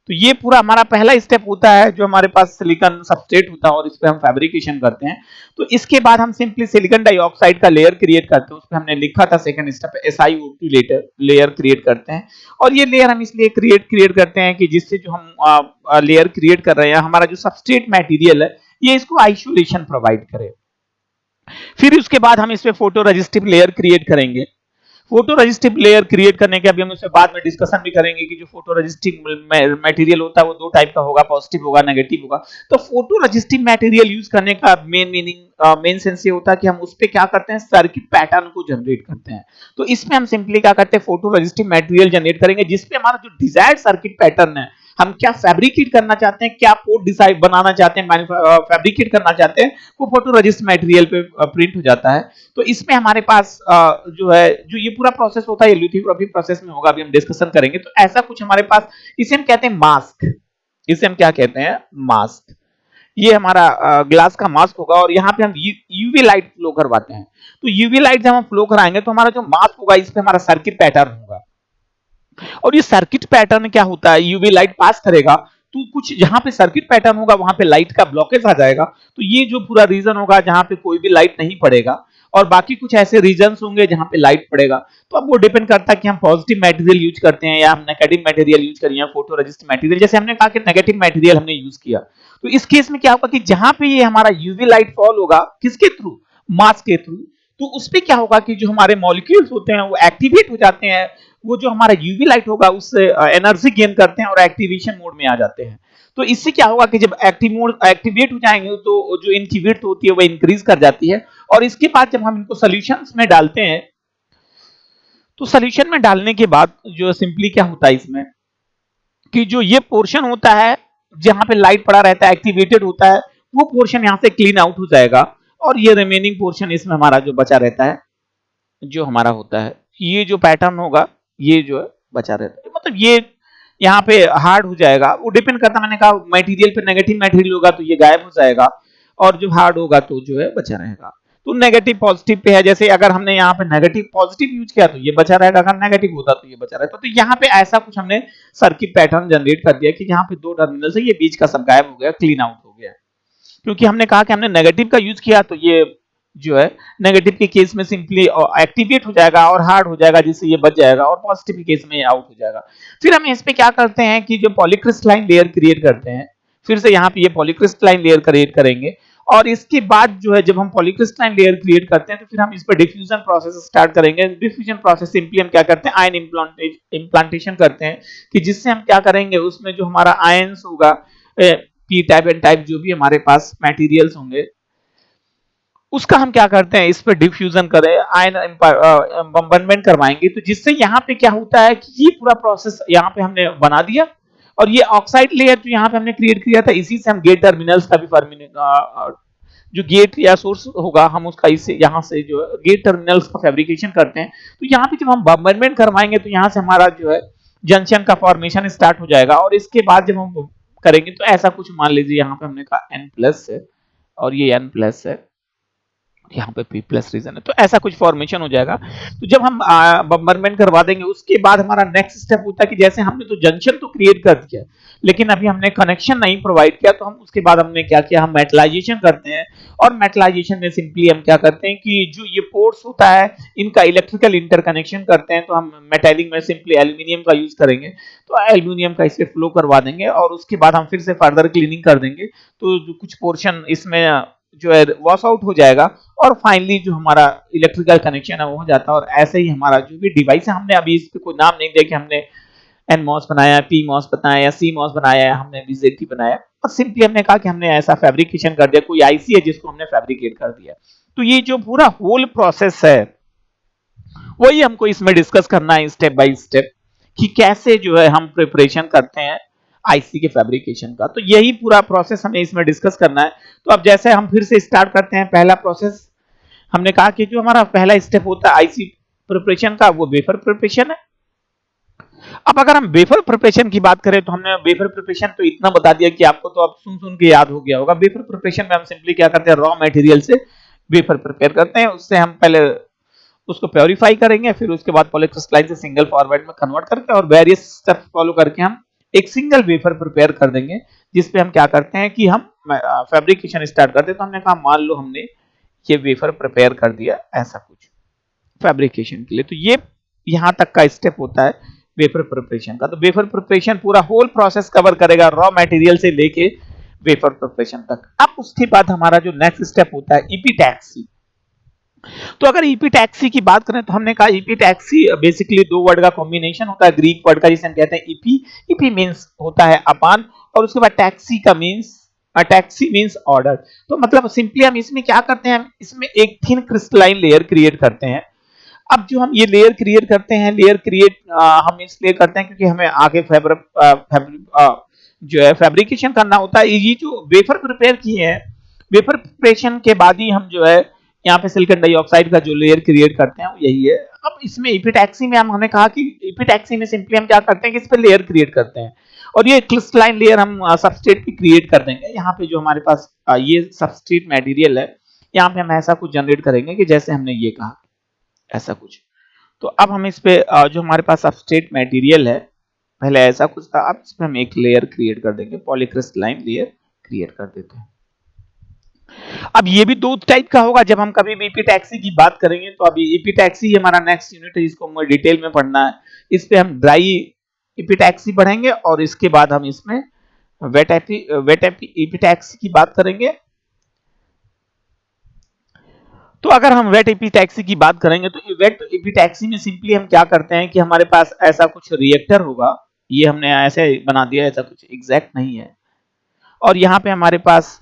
Speaker 1: तो ये पूरा हमारा पहला स्टेप होता है जो हमारे पास सिलिकॉन सबस्ट्रेट होता है और इस पे हम फैब्रिकेशन करते हैं। तो इसके बाद हम सिंपली सिलिकॉन डाइऑक्साइड का लेयर क्रिएट करते हैं। उस पे हमने लिखा था second step SiO2 layer create करते हैं। और ये लेयर हम इसलिए क्रिएट करते हैं कि जिससे जो हम लेयर क्रिएट कर रहे हैं हमारा जो सबस्ट्रेट मटेरियल है ये इसको आइसोलेशन प्रोवाइड करे। फिर उसके बाद हम इस पे फोटो रेजिस्टिव लेयर क्रिएट करेंगे। फोटो रेजिस्टिव लेयर क्रिएट करने के अभी हम उससे बाद में डिस्कशन भी करेंगे कि जो फोटो रेजिस्टिव मटेरियल होता है वो दो टाइप का होगा, पॉजिटिव होगा, नेगेटिव होगा। तो फोटो रेजिस्टिव मटेरियल यूज करने का मेन सेंस ये होता है कि हम उस पे क्या करते हैं, सर्किट पैटर्न को जनरेट करते हैं। तो इसमें हम सिंपली क्या करते हैं, फोटो रेजिस्टिव मटेरियल जनरेट करेंगे जिसपे हमारा जो डिजायर्ड सर्किट पैटर्न है, हम क्या फैब्रिकेट करना चाहते हैं, क्या पोर्ट डिजाइन बनाना चाहते हैं, फैब्रिकेट करना चाहते हैं, वो फोटो रेजिस्ट मटेरियल पे प्रिंट हो जाता है। तो इसमें हमारे पास जो है जो ये पूरा प्रोसेस होता है ये लिथोग्राफी प्रोसेस में होगा, अभी हम डिस्कशन करेंगे। तो ऐसा कुछ हमारे पास, इसे हम कहते हैं मास्क। इसे हम क्या कहते हैं, मास्क। ये हमारा ग्लास का मास्क होगा और यहाँ पे हम यूवी लाइट फ्लो करवाते हैं। तो यूवी लाइट जब हम फ्लो कराएंगे तो हमारा जो मास्क होगा इस पे हमारा सर्किट पैटर्न होगा। और ये सर्किट पैटर्न क्या होता है, यूवी लाइट पास करेगा तो कुछ जहां पे सर्किट पैटर्न होगा वहां पे लाइट का ब्लॉकेज आ जाएगा। तो ये जो पूरा रीजन होगा जहां पे कोई भी लाइट नहीं पड़ेगा और बाकी कुछ ऐसे रीजन्स होंगे जहां पे लाइट पड़ेगा। तो अब वो डिपेंड करता है कि हम पॉजिटिव मटेरियल यूज करते हैं या हम नेगेटिव मटेरियल यूज करें या फोटो रेजिस्ट मटेरियल। जैसे हमने कहा कि नेगेटिव मटेरियल हमने यूज किया, तो इस केस में क्या होगा कि जहां पे ये हमारा यूवी लाइट फॉल होगा, किसके थ्रू, मास्क के थ्रू, तो उस पे क्या होगा कि जो हमारे मॉलिक्यूल्स होते हैं वो एक्टिवेट हो जाते हैं। वो जो हमारा यूवी लाइट होगा उससे एनर्जी गेन करते हैं और एक्टिवेशन मोड में आ जाते हैं। तो इससे क्या होगा कि जब एक्टिवेट हो जाएंगे तो जो इनकी विड्थ होती है वो इंक्रीज कर जाती है। और इसके बाद जब हम इनको सॉल्यूशंस में डालते हैं तो सॉल्यूशन में डालने के बाद जो सिंपली क्या होता है इसमें कि जो ये पोर्शन होता है जहां पे लाइट पड़ा रहता है, एक्टिवेटेड होता है, वो पोर्शन यहां से क्लीन आउट हो जाएगा और ये रिमेनिंग पोर्शन इसमें हमारा जो बचा रहता है, जो हमारा होता है, ये जो पैटर्न होगा ये जो है बचा रहता है। मतलब ये यहाँ पे हार्ड हो जाएगा, वो डिपेंड करता है, मैंने कहा मटेरियल पे नेगेटिव मटेरियल होगा तो ये गायब हो जाएगा और जो हार्ड होगा तो जो है बचा रहेगा। तो नेगेटिव पॉजिटिव पे है, जैसे अगर हमने यहाँ पे नेगेटिव पॉजिटिव यूज किया तो ये बचा रहेगा, अगर नेगेटिव होता तो ये बचा रहेगा। तो यहाँ पे ऐसा कुछ हमने सर्किट पैटर्न जनरेट कर दिया कि यहाँ पे दो टर्मिनल से ये बीच का सब गायब हो गया, क्लीन आउट हो गया। क्योंकि हमने कहा कि हमने नेगेटिव का यूज किया तो ये जो है नेगेटिव के केस में सिंपली एक्टिवेट हो जाएगा और हार्ड हो जाएगा जिससे ये बच जाएगा और पॉजिटिव के केस में ये आउट हो जाएगा। फिर हम इस पे क्या करते हैं कि जो पॉलीक्रिस्टलाइन लेयर क्रिएट करते हैं, फिर से यहाँ पे ये पॉलीक्रिस्टलाइन लेयर क्रिएट करेंगे और इसके बाद जो है जब हम पॉलीक्रिस्टलाइन लेयर क्रिएट करते हैं तो फिर हम इस पर डिफ्यूजन प्रोसेस स्टार्ट करेंगे। डिफ्यूजन प्रोसेस सिंपली हम क्या करते हैं, आयन इम्प्लांटेशन करते हैं कि जिससे हम क्या करेंगे उसमें जो हमारा आयंस होगा, पी टाइप एन टाइप जो भी हमारे पास मटेरियल्स होंगे उसका हम क्या करते हैं, इस पर डिफ्यूजन करें, आयन बॉम्बार्डमेंट करवाएंगे। तो जिससे यहाँ पे क्या होता है कि ये पूरा प्रोसेस यहाँ पे हमने बना दिया और ये ऑक्साइड लेयर जो यहाँ पे हमने क्रिएट किया था इसी से हम गेट टर्मिनल्स का भी जो गेट या सोर्स होगा हम उसका इससे यहाँ से जो गेट टर्मिनल्स का फैब्रिकेशन करते हैं। तो यहाँ पे जब हम बॉम्बार्डमेंट करवाएंगे तो यहाँ से हमारा जो है जंक्शन का फॉर्मेशन स्टार्ट हो जाएगा और इसके बाद जब हम करेंगे तो ऐसा कुछ मान लीजिए यहाँ पे हमने कहा N+ है और ये N+ है यहाँ पे P प्लस रीजन है, तो ऐसा कुछ फॉर्मेशन हो जाएगा। तो जब हम बम्बरमेंट करवा देंगे उसके बाद हमारा नेक्स्ट स्टेप होता है कि जैसे हमने तो जंक्शन तो क्रिएट कर दिया, लेकिन अभी हमने कनेक्शन नहीं प्रोवाइड किया, तो हम उसके बाद हमने क्या किया, हम मेटलाइजेशन करते हैं। और मेटलाइजेशन में सिंपली हम क्या करते हैं कि जो ये पोर्ट्स होता है इनका इलेक्ट्रिकल इंटरकनेक्शन करते हैं, तो हम मेटेलिक में सिंपली एल्यूमिनियम का यूज करेंगे, तो एल्यूमिनियम का इसे फ्लो करवा देंगे और उसके बाद हम फिर से फर्दर क्लीनिंग कर देंगे, तो जो कुछ पोर्शन इसमें जो है वॉश आउट हो जाएगा और फाइनली जो हमारा इलेक्ट्रिकल कनेक्शन है वो हो जाता है। और ऐसे ही हमारा जो भी डिवाइस है, हमने अभी इस पे कोई नाम नहीं दिया कि हमने एनमॉस बनाया, पीमॉस बनाया या सीमॉस बनाया, हमने बीजेटी बनाया, और सिंपली हमने कहा कि हमने ऐसा फैब्रिकेशन कर दिया, कोई आईसी है जिसको हमने फैब्रिकेट कर दिया। तो ये जो पूरा होल प्रोसेस है वही हमको इसमें डिस्कस करना है स्टेप बाय स्टेप, कि कैसे जो है हम प्रिपरेशन करते हैं आईसी के फैब्रिकेशन का। तो यही पूरा प्रोसेस हमें इसमें डिस्कस करना है। तो अब जैसे हम फिर से स्टार्ट करते हैं, पहला प्रोसेस हमने कहा कि जो हमारा पहला स्टेप होता है आईसी प्रिपरेशन का, वो वेफर प्रिपरेशन है। अब अगर हम वेफर प्रिपरेशन की बात करें तो हमने वेफर प्रिपरेशन तो इतना बता दिया कि आपको तो अब सुन सुन के याद हो गया होगा। वेफर प्रिपरेशन में हम सिंपली क्या करते हैं, रॉ मटेरियल से वेफर प्रिपेयर करते हैं, उससे हम पहले उसको प्योरीफाई करेंगे, फिर उसके बाद पॉलीक्रिस्टलाइन से सिंगल फॉर्मेट में कन्वर्ट करके और वेरियस स्टेप्स फॉलो करके हम एक सिंगल वेफर प्रिपेयर कर देंगे, जिसपे हम क्या करते हैं कि हम फैब्रिकेशन स्टार्ट करते हैं। तो हमने कहा मान लो हमने ये वेफर प्रिपेयर कर दिया ऐसा कुछ फैब्रिकेशन के लिए, तो ये यहां तक का स्टेप होता है वेफर प्रिपरेशन का। तो वेफर प्रिपरेशन पूरा होल प्रोसेस कवर करेगा, रॉ मटेरियल से लेके वेफर प्रिपरेशन तक। अब उसके बाद हमारा जो नेक्स्ट स्टेप होता है ईपीटैक्सी। तो अगर ईपीटैक्सी की बात करें तो हमने कहा ईपीटैक्सी बेसिकली दो वर्ड का कॉम्बिनेशन होता है, ग्रीक वर्ड का जिसे हम कहते हैं ईपी। ईपी मींस होता है अपान, और उसके बाद टैक्सी का मींस, टैक्सी मींस ऑर्डर। तो मतलब सिंपली हम इसमें क्या करते हैं, हम इसमें एक थिन क्रिस्टलाइन लेयर क्रिएट करते हैं। अब जो हम ये लेयर क्रिएट करते हैं, लेयर क्रिएट हम इसलिए करते हैं क्योंकि हमें आगे जो है फैब्रिकेशन करना होता है। ये जो वेफर प्रिपेयर किए हैं, वेफर प्रिपरेशन के बाद ही हम जो है यहाँ पे सिलिकॉन डाइऑक्साइड का जो लेयर क्रिएट करते हैं वो यही है। अब इसमें ईपीटैक्सी में हमने कहा कि ईपीटैक्सी में सिंपली हम क्या करते हैं कि इस पे लेयर क्रिएट करते हैं, और ये क्रिस्टलाइन लेयर हम सबस्ट्रेट की क्रिएट कर देंगे। यहाँ पे जो हमारे पास ये सबस्ट्रेट मटेरियल है, यहाँ पे हम ऐसा कुछ जनरेट करेंगे कि जैसे हमने ये कहा ऐसा कुछ। तो अब हम इस पे जो हमारे पास सबस्ट्रेट मटेरियल है, पहले ऐसा कुछ था, अब इस पे हम एक लेयर क्रिएट कर देंगे, पॉलीक्रिस्टलाइन लेयर क्रिएट कर देते हैं। अब ये भी दो टाइप का होगा जब हम कभी भी ईपीटैक्सी की बात करेंगे। तो अभी ईपीटैक्सी हमारा नेक्स्ट यूनिट है जिसको हमें डिटेल में पढ़ना है। इस पे हम ड्राई ईपीटैक्सी पढ़ेंगे और इसके बाद हम इसमें वेट ईपीटैक्सी की बात करेंगे। तो अगर हम वेट ईपीटैक्सी की बात करेंगे तो वेट ईपीटैक्सी में सिंपली हम क्या करते हैं कि हमारे पास ऐसा कुछ रिएक्टर होगा, ये हमने ऐसे बना दिया, ऐसा कुछ एग्जैक्ट नहीं है, और यहाँ पे हमारे पास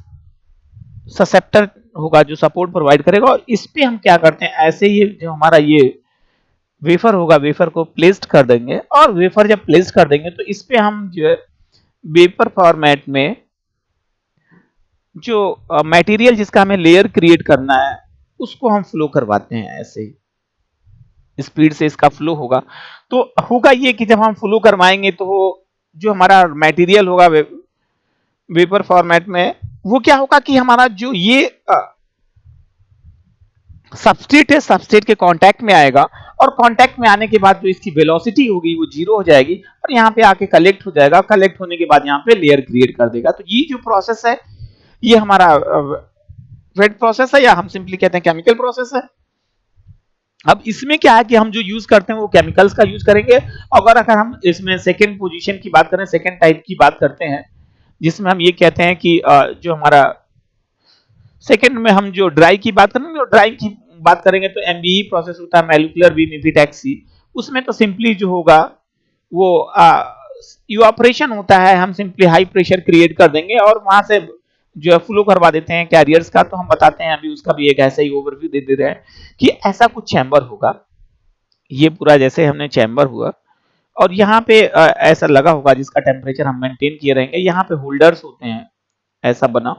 Speaker 1: ससेप्टर होगा जो सपोर्ट प्रोवाइड करेगा, और इस पे हम क्या करते हैं, ऐसे ही जो हमारा ये वेफर होगा, वेफर को प्लेस्ड कर देंगे, और वेफर जब प्लेस्ड कर देंगे तो इस पे हम जो है वेपर फॉर्मेट में जो मटेरियल जिसका हमें लेयर क्रिएट करना है उसको हम फ्लो करवाते हैं। ऐसे ही स्पीड से इसका फ्लो होगा। तो होगा ये कि जब हम फ्लो करवाएंगे तो जो हमारा मटेरियल होगा वेपर फॉर्मेट में, वो क्या होगा कि हमारा जो ये सबस्ट्रेट है, सबस्ट्रेट के कांटेक्ट में आएगा, और कांटेक्ट में आने के बाद जो इसकी वेलोसिटी होगी वो जीरो हो जाएगी, और यहाँ पे आके कलेक्ट हो जाएगा। कलेक्ट होने के बाद यहाँ पे लेयर क्रिएट कर देगा। तो ये जो प्रोसेस है ये हमारा वेट प्रोसेस है, या हम सिंपली कहते हैं केमिकल प्रोसेस है। अब इसमें क्या है कि हम जो यूज करते हैं वो केमिकल्स का यूज करेंगे। अगर हम इसमें सेकेंड पोजीशन की बात करें, सेकेंड टाइप की बात करते हैं, जिसमें हम ये कहते हैं कि जो हमारा सेकेंड में हम जो ड्राई की बात करेंगे, तो ड्राई की बात करेंगे तो एमबीई प्रोसेस होता है, मॉलिक्यूलर बीम ईपीटैक्सी। उसमें तो सिंपली जो होगा वो इवापोरेशन होता है, हम सिंपली हाई प्रेशर क्रिएट कर देंगे और वहां से जो है फ्लो करवा देते हैं कैरियर्स का। तो हम बताते हैं अभी उसका भी एक ऐसा ही ओवरव्यू दे दे रहे हैं कि ऐसा कुछ चैम्बर होगा, ये पूरा जैसे हमने चैम्बर हुआ, और यहाँ पे ऐसा लगा होगा जिसका टेम्परेचर हम मेंटेन किए रहेंगे। यहाँ पे होल्डर्स होते हैं ऐसा बना,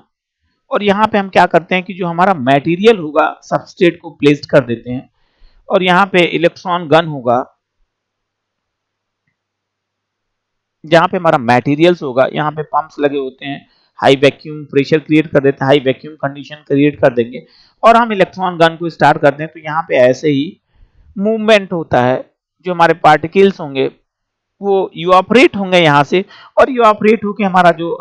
Speaker 1: और यहाँ पे हम क्या करते हैं कि जो हमारा मटेरियल होगा सबस्ट्रेट को प्लेस्ड कर देते हैं, और यहाँ पे इलेक्ट्रॉन गन होगा जहाँ पे हमारा मटेरियल्स होगा। यहाँ पे पंप्स लगे होते हैं, हाई वैक्यूम प्रेशर क्रिएट कर देते हैं, हाई वैक्यूम कंडीशन क्रिएट कर देंगे, और हम इलेक्ट्रॉन गन को स्टार्ट करते हैं तो यहाँ पे ऐसे ही मूवमेंट होता है, जो हमारे पार्टिकल्स होंगे वो इवापोरेट होंगे यहाँ से, और इवापोरेट होके हमारा जो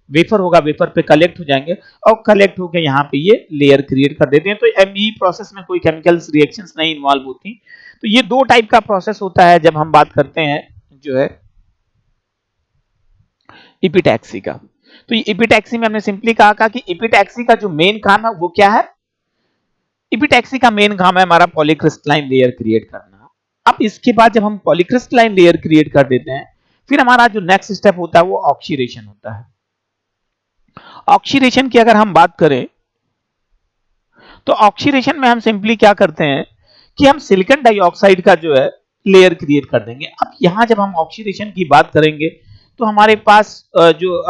Speaker 1: वेफर होगा, वेफर पे कलेक्ट हो जाएंगे, और कलेक्ट होके यहाँ पे ये लेयर क्रिएट कर देते हैं। तो एमई प्रोसेस में कोई केमिकल्स रिएक्शंस नहीं इन्वॉल्व होती। तो ये दो टाइप का प्रोसेस होता है जब हम बात करते हैं जो है इपिटैक्सी का। तो ये इपिटैक्सी में हमने सिंपली कहा कि इपिटैक्सी का जो मेन काम है वो क्या है, इपिटैक्सी का मेन काम है हमारा पॉलीक्रिस्टलाइन लेयर क्रिएट करना। अब इसके बाद जब हम पॉलीक्रिस्टलाइन लेयर क्रिएट कर देते हैं, फिर हमारा जो नेक्स्ट स्टेप होता है वो ऑक्सीडेशन होता है। ऑक्सीडेशन की अगर हम बात करें तो ऑक्सीडेशन में हम सिंपली क्या करते हैं कि हम सिलिकॉन डाइऑक्साइड का जो है लेयर क्रिएट कर देंगे। अब यहां जब हम ऑक्सीडेशन की बात करेंगे तो हमारे पास जो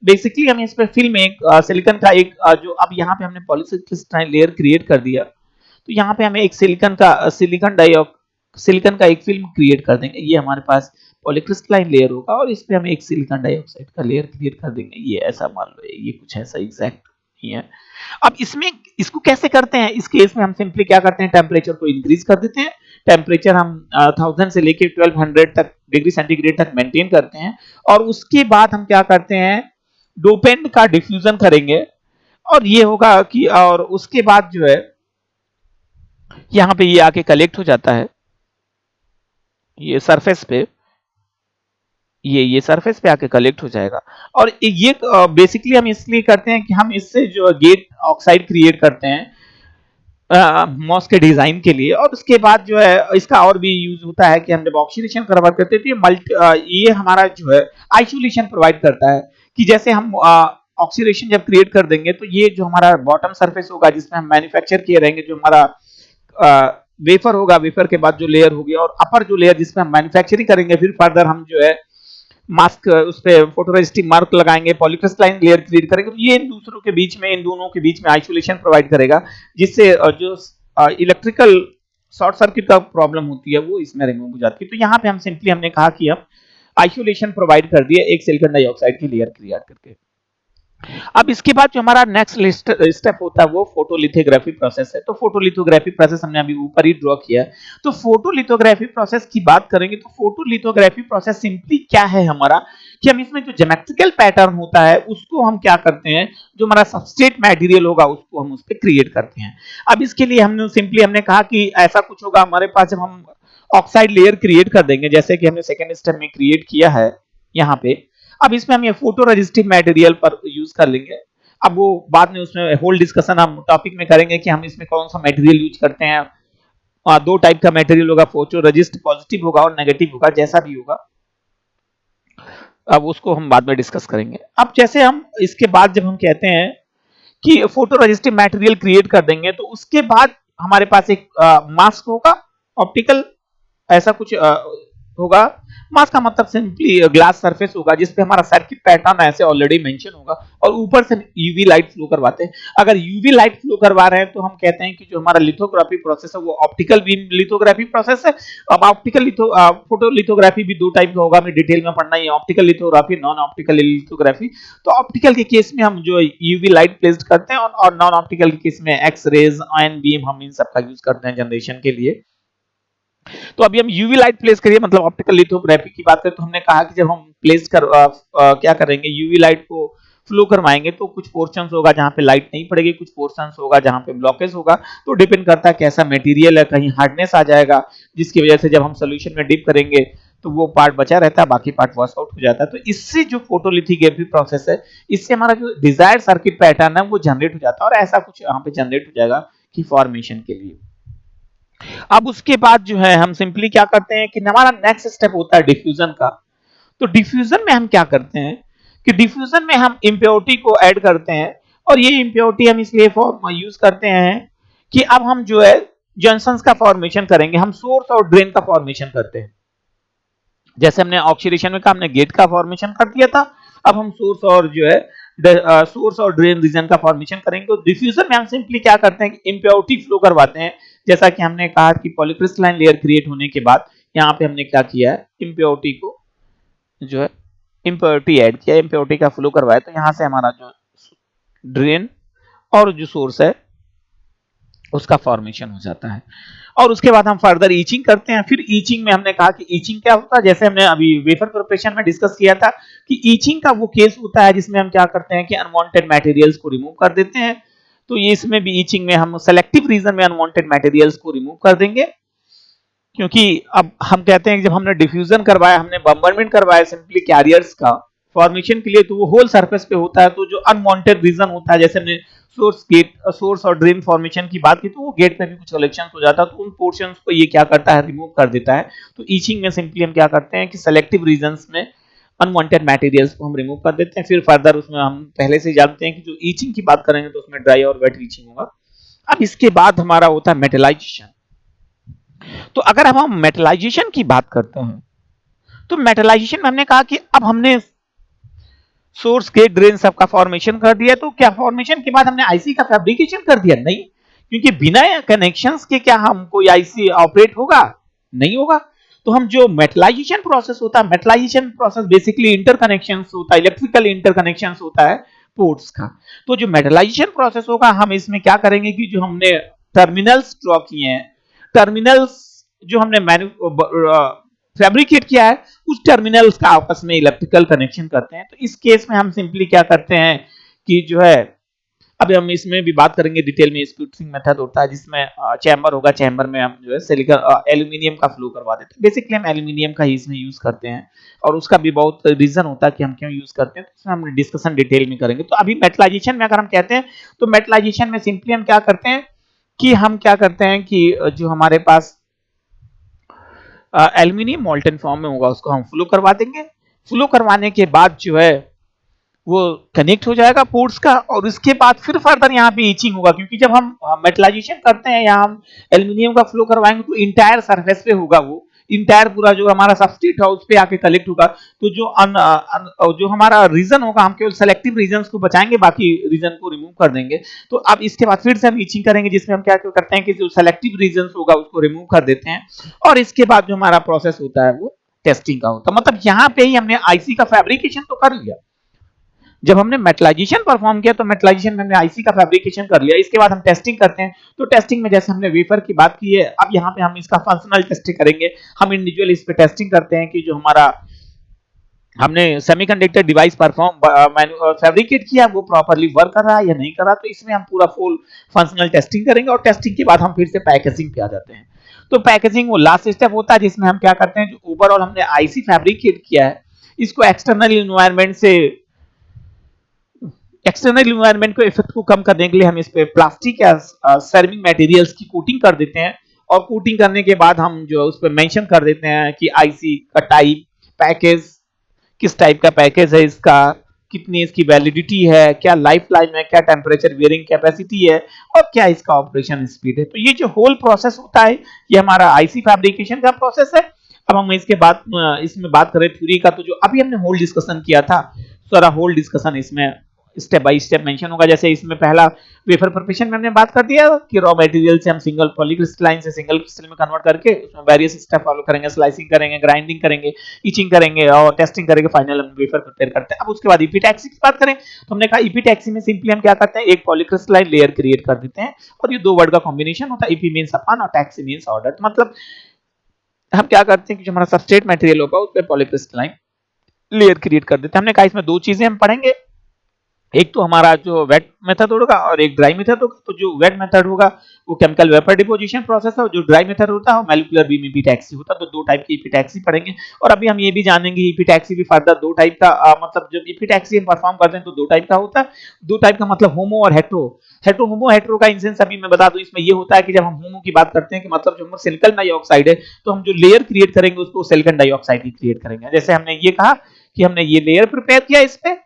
Speaker 1: बेसिकली हम इस पे फिल्म एक सिलिकॉन का एक जो अब यहाँ पे हमने पॉलीक्रिस्टलाइन लेयर क्रिएट कर दिया, तो यहाँ पे हमें एक सिलिकॉन का एक फिल्म क्रिएट कर देंगे। ये हमारे पास पॉलीक्रिस्टलाइन लेयर होगा और इस पे हम एक सिलिकॉन डाइऑक्साइड का लेयर क्रिएट कर देंगे। ये ऐसा मान लो, ये कुछ ऐसा एग्जैक्ट नहीं है। अब इसमें इसको कैसे करते हैं, इस केस में हम सिंपली क्या करते हैं, टेम्परेचर को इंक्रीज कर देते हैं। टेम्परेचर हम 1000 से लेके 1200 तक डिग्री सेंटीग्रेड तक मेंटेन करते हैं, और उसके बाद हम क्या करते हैं, डोपेंट का डिफ्यूजन करेंगे, और ये होगा कि और उसके बाद जो है यहां पे ये आके कलेक्ट हो जाता है, ये सरफेस पे, ये सरफेस पे आके कलेक्ट हो जाएगा। और ये बेसिकली हम इसलिए करते हैं कि हम इससे जो गेट ऑक्साइड क्रिएट करते हैं मॉस के डिजाइन के लिए। और उसके बाद जो है इसका और भी यूज होता है कि हम जब ऑक्सीडेशन करवा करते हैं तो ये हमारा जो है आइसोलेशन प्रोवाइड करता है, कि जैसे हम ऑक्सीडेशन जब क्रिएट कर देंगे तो ये जो हमारा बॉटम सरफेस होगा जिसमें हम मैन्युफैक्चर किए रहेंगे, जो हमारा वेफर होगा, वेफर के बाद जो लेयर होगी, और अपर जो लेयर जिसमें हम मैन्युफैक्चरिंग करेंगे, फिर फर्दर हम जो है मास्क उस पे फोटोरेसिस्टिव मार्क लगाएंगे, पॉलीक्रिस्टलाइन लेयर क्रिएट करेंगे। तो ये इन दूसरों के बीच में, इन दोनों के बीच में आइसोलेशन प्रोवाइड करेगा, जिससे जो इलेक्ट्रिकल शॉर्ट सर्किट का प्रॉब्लम होती है वो इसमें रिमूव हो जाती है। तो यहाँ पे हम सिंपली हमने कहा कि हम आइसोलेशन प्रोवाइड कर दिया एक सिलिकॉन डाइऑक्साइड की लेयर क्रिएट करके। अब इसके बाद जो हमारा नेक्स्ट स्टेप होता है वो फोटोलिथोग्राफी प्रोसेस है। तो फोटोलिथोग्राफी प्रोसेस हमने अभी ऊपर ही ड्रॉ किया है। तो फोटोलिथोग्राफी प्रोसेस की बात करेंगे तो फोटोलिथोग्राफी प्रोसेस सिंपली क्या है हमारा, कि हम इसमें जो ज्योमेट्रिकल पैटर्न होता है उसको हम क्या करते हैं, जो हमारा सबस्ट्रेट मटेरियल होगा उसको हम उस पर क्रिएट करते हैं। अब इसके लिए हमने कहा कि ऐसा कुछ होगा हमारे पास, जब हम ऑक्साइड लेयर क्रिएट कर देंगे जैसे कि हमने सेकेंड स्टेप में क्रिएट किया है यहाँ पे, अब इसमें हम ये फोटो रेजिस्टिव मटेरियल पर यूज कर लेंगे। अब वो बाद में उसमें होल डिस्कशन हम टॉपिक में करेंगे कि हम इसमें कौन सा मटेरियल यूज करते हैं। दो टाइप का मटेरियल होगा, फोटो रेजिस्ट पॉजिटिव होगा और नेगेटिव होगा, जैसा भी होगा अब उसको हम बाद में डिस्कस करेंगे। अब जैसे हम इसके बाद जब हम कहते हैं कि फोटो रेजिस्टिव मटेरियल क्रिएट कर देंगे तो उसके बाद हमारे पास एक मास्क होगा, ऑप्टिकल ऐसा कुछ होगा। मास्क का मतलब सिंपली ग्लास सरफेस होगा जिसपे हमारा सर्किट पैटर्न ऐसे ऑलरेडी मेंशन होगा, और ऊपर से यूवी लाइट फ्लो करवाते हैं। अगर यूवी लाइट फ्लो करवा रहे हैं तो हम कहते हैं कि जो हमारा लिथोग्राफी प्रोसेस है वो ऑप्टिकल बीम लिथोग्राफी प्रोसेस है। अब फोटो लिथोग्राफी भी दो टाइप का होगा, हमें डिटेल में पढ़ना है, optical lithography, non optical lithography. तो ऑप्टिकल के केस में हम जो यूवी लाइट प्लेस्ड करते हैं, और नॉन ऑप्टिकल के केस में एक्स रेज, आयन बीम, हम इन सब का यूज करते हैं जनरेशन के लिए। तो अभी हम यूवी लाइट प्लेस करिए, मतलब ऑप्टिकल लिथोग्राफी की बात करें तो हमने कहा कि जब हम प्लेस कर क्या करेंगे, यूवी लाइट को फ्लो करवाएंगे तो कुछ पोर्शंस होगा जहां पे लाइट नहीं पड़ेगी, कुछ पोर्शंस होगा जहां पे ब्लॉकेज होगा। तो डिपेंड करता है कैसा मटेरियल है, कहीं हार्डनेस आ जाएगा जिसकी वजह से जब हम सोल्यूशन में डिप करेंगे तो वो पार्ट बचा रहता है, बाकी पार्ट वॉश आउट हो जाता है। तो इससे जो फोटोलिथोग्राफी प्रोसेस है, इससे हमारा जो डिजायर्ड सर्किट पैटर्न है वो जनरेट हो जाता है, और ऐसा कुछ यहाँ पे जनरेट हो जाएगा कि फॉर्मेशन के लिए। अब उसके बाद जो है हम सिंपली क्या करते हैं कि हमारा नेक्स्ट स्टेप होता है डिफ्यूजन का। तो डिफ्यूजन में हम क्या करते हैं कि डिफ्यूजन में हम इंप्योरिटी को ऐड करते हैं, और ये इंप्योरिटी हम इसलिए यूज करते हैं कि अब हम जो है जंक्शंस का फॉर्मेशन करेंगे, हम सोर्स और ड्रेन का फॉर्मेशन करते हैं। जैसे हमने ऑक्सीडेशन में कहा, हमने गेट का फॉर्मेशन कर दिया था, अब हम सोर्स और जो है सोर्स और ड्रेन रीजन का फॉर्मेशन करेंगे। तो डिफ्यूजन में हम सिंपली क्या करते हैं कि इंप्योरिटी फ्लो करवाते हैं। जैसा कि हमने कहा कि पॉलीक्रिस्टलाइन लेयर क्रिएट होने के बाद यहाँ पे हमने क्या किया है, इंप्योरिटी को जो है इंप्योरिटी ऐड किया, इंप्योरिटी का फ्लो करवाया। तो यहाँ से हमारा जो ड्रेन और जो सोर्स है उसका फॉर्मेशन हो जाता है। और उसके बाद हम फर्दर ईचिंग करते हैं। फिर ईचिंग में हमने कहा कि ईचिंग क्या होता है, जैसे हमने अभी वेफर प्रिपरेशन में डिस्कस किया था कि ईचिंग का वो केस होता है जिसमें हम क्या करते हैं कि अनवांटेड मटेरियल्स को रिमूव कर देते हैं। तो ये इसमें भी ईचिंग में हम सेलेक्टिव रीजन में अनवांटेड मटेरियल्स को रिमूव कर देंगे, क्योंकि अब हम कहते हैं कि जब हमने डिफ्यूजन करवाया, हमने बम्बरमेंट करवाया सिंपली कैरियर्स का फॉर्मेशन के लिए, तो वो होल सरफेस पे होता है। तो जो अनवांटेड रीजन होता है, जैसे हमने सोर्स और ड्रेन फॉर्मेशन की बात की, तो वो गेट पे भी कुछ कलेक्शन हो जाता है, तो उन पोर्शंस को ये क्या करता है, रिमूव कर देता है। तो ईचिंग में सिंपली हम क्या करते हैं कि सेलेक्टिव रीजंस में अनवांटेड मटेरियल्स को हम रिमूव कर देते हैं। फिर फर्दर उसमें हम पहले से जानते हैं कि जो ईचिंग की बात करेंगे तो उसमें ड्राई और वेट ईचिंग होगा। अब इसके बाद हमारा होता है मेटलाइजेशन। तो अगर हम मेटलाइजेशन की बात करते हैं तो मेटलाइजेशन में हमने कहा कि अब हमने सोर्स गेट ड्रेन सबका फॉर्मेशन कर दिया, तो क्या फॉर्मेशन के बाद हमने आईसी का फैब्रिकेशन कर दिया? नहीं, क्योंकि बिना कनेक्शंस के क्या हम कोई आईसी ऑपरेट होगा? नहीं होगा। तो हम जो मेटलाइजेशन प्रोसेस होता है, मेटलाइजेशन प्रोसेस बेसिकली इंटरकनेक्शंस होता है, इलेक्ट्रिकल इंटरकनेक्शंस होता है पोर्ट्स का। तो जो मेटलाइजेशन प्रोसेस होगा, हम इसमें क्या करेंगे कि जो हमने टर्मिनल्स ड्रॉ किए हैं, टर्मिनल्स जो हमने फैब्रिकेट किया है, उस टर्मिनल्स का आपस में इलेक्ट्रिकल कनेक्शन करते हैं। तो इस केस में हम सिंपली क्या करते हैं कि जो है, अभी हम इसमें भी बात करेंगे डिटेल में, स्प्लिटिंग मेथड होता है जिसमें चैम्बर होगा, चैम्बर में हम जो है सिलिकॉन एल्यूमिनियम का फ्लो करवा देते हैं। बेसिकली हम एल्यूमिनियम का ही इसमें यूज करते हैं, और उसका भी बहुत रीजन होता है कि हम क्यों यूज करते हैं, तो इसमें हम डिस्कशन डिटेल में करेंगे। तो अभी मेटलाइजेशन में अगर हम कहते हैं, तो मेटलाइजेशन में सिंपली हम क्या करते हैं कि हम क्या करते हैं कि जो हमारे पास एल्यूमिनियम मोल्टन फॉर्म में होगा उसको हम फ्लो करवा देंगे। फ्लो करवाने के बाद जो है वो कनेक्ट हो जाएगा पोर्ट्स का, और उसके बाद फिर फर्दर यहाँ पे ईचिंग होगा, क्योंकि जब हम मेटलाइजेशन करते हैं या हम एल्यूमिनियम का फ्लो करवाएंगे तो इंटायर सरफेस पे होगा, वो इंटायर पूरा जो हमारा सबस्ट्रेट है उस पे आके कलेक्ट होगा। तो जो हमारा रीजन होगा, हम केवल सेलेक्टिव रीजंस को बचाएंगे, बाकी रीजन को रिमूव कर देंगे। तो अब इसके बाद फिर से हम ईचिंग करेंगे, जिसमें हम क्या करते हैं कि जो सेलेक्टिव रीजंस होगा उसको रिमूव कर देते हैं। और इसके बाद जो हमारा प्रोसेस होता है वो टेस्टिंग का होता है। मतलब यहाँ पे ही हमने आईसी का फैब्रिकेशन तो कर लिया, जब हमने मेटलाइजेशन परफॉर्म किया तो मेटलाइजेशन में हमने आईसी का फैब्रिकेशन कर लिया। इसके बाद हम टेस्टिंग करते हैं। तो टेस्टिंग में जैसे हमने वेफर की बात की है, अब यहाँ पे हम इसका फंक्शनल टेस्टिंग करेंगे। हम इंडिविजुअल इस पे टेस्टिंग करते हैं कि जो हमारा हमने सेमीकंडक्टर डिवाइस परफॉर्म फैब्रिकेट किया वो प्रॉपर्ली वर्क कर रहा है या नहीं कर रहा। तो इसमें हम पूरा फुल फंक्शनल टेस्टिंग करेंगे, और टेस्टिंग के बाद हम फिर से पैकेजिंग पे आ जाते हैं। तो पैकेजिंग वो लास्ट स्टेप होता है जिसमें हम क्या करते हैं, जो ओवरऑल हमने आईसी फैब्रिकेट किया है इसको एक्सटर्नल इन्वायरमेंट से, एक्सटर्नल इन्वायरमेंट को इफेक्ट को कम करने के लिए हम इस पे प्लास्टिक या सर्विंग मटेरियल्स की कोटिंग कर देते हैं। और कोटिंग करने के बाद हम जो उस पे मेंशन कर देते हैं कि आईसी का टाइप, पैकेज किस टाइप का पैकेज है इसका, कितनी इसकी वैलिडिटी है, क्या लाइफ टाइम है, क्या टेम्परेचर वेयरिंग कैपेसिटी है, और क्या इसका ऑपरेशन स्पीड है। तो ये जो होल प्रोसेस होता है ये हमारा आईसी फैब्रिकेशन का प्रोसेस है। अब हम इसके बाद इसमें बात करें थ्योरी का, तो जो अभी हमने होल डिस्कशन किया था, सारा होल डिस्कशन इसमें स्टेप बाय स्टेप मेंशन होगा। जैसे इसमें पहला वेफर प्रिपरेशन में हमने बात कर दिया कि रॉ मटेरियल से हम सिंगल पॉलीक्रिस्टलाइन से सिंगल क्रिस्टल में कन्वर्ट करके उसमें वेरियस स्टेप फॉलो करेंगे, स्लाइसिंग करेंगे, ग्राइंडिंग करेंगे, इचिंग करेंगे और टेस्टिंग करेंगे, फाइनल हम वेफर प्रिपेयर करते हैं। अब उसके बाद ईपीटैक्सी की बात करें तो हमने कहा ईपीटैक्सी में सिंपली हम क्या करते हैं, एक पॉलीक्रिस्टलाइन लेयर क्रिएट कर देते हैं, और ये दो वर्ड का कॉम्बिनेशन होता है, ईपी मींस अपन और टैक्सी मींस ऑर्डर। मतलब हम क्या करते हैं कि जो हमारा सबस्ट्रेट मटेरियल होगा उस पे पॉलीक्रिस्टलाइन लेयर क्रिएट कर देते हैं। हमने कहा इसमें दो चीजें हम पढ़ेंगे, एक तो हमारा जो वेट मेथड होगा और एक ड्राई मेथड होगा। तो जो वेट मेथड होगा वो केमिकल वेपर डिपोजिशन प्रोसेस है, और जो ड्राई मेथड होता है वो मॉलिक्यूलर बीम ईपीटैक्सी होता है। तो दो टाइप की ईपीटैक्सी पढ़ेंगे। और अभी हम ये भी जानेंगे ईपीटैक्सी भी फर्दर दो टाइप का, मतलब जब ईपीटैक्सी हम परफॉर्म करते हैं तो दो टाइप का होता है। दो टाइप का मतलब होमो और हेट्रो। हेट्रो का इंसेंस अभी मैं बता दूं, इसमें ये होता है कि जब हम होमो की बात करते हैं कि मतलब जो सिलिकॉन डाइऑक्साइड है, तो हम जो लेयर क्रिएट करेंगे उसको सिलिकॉन डाइऑक्साइड की क्रिएट करेंगे। जैसे हमने ये कहा कि हमने ये लेयर प्रिपेयर किया, इस पे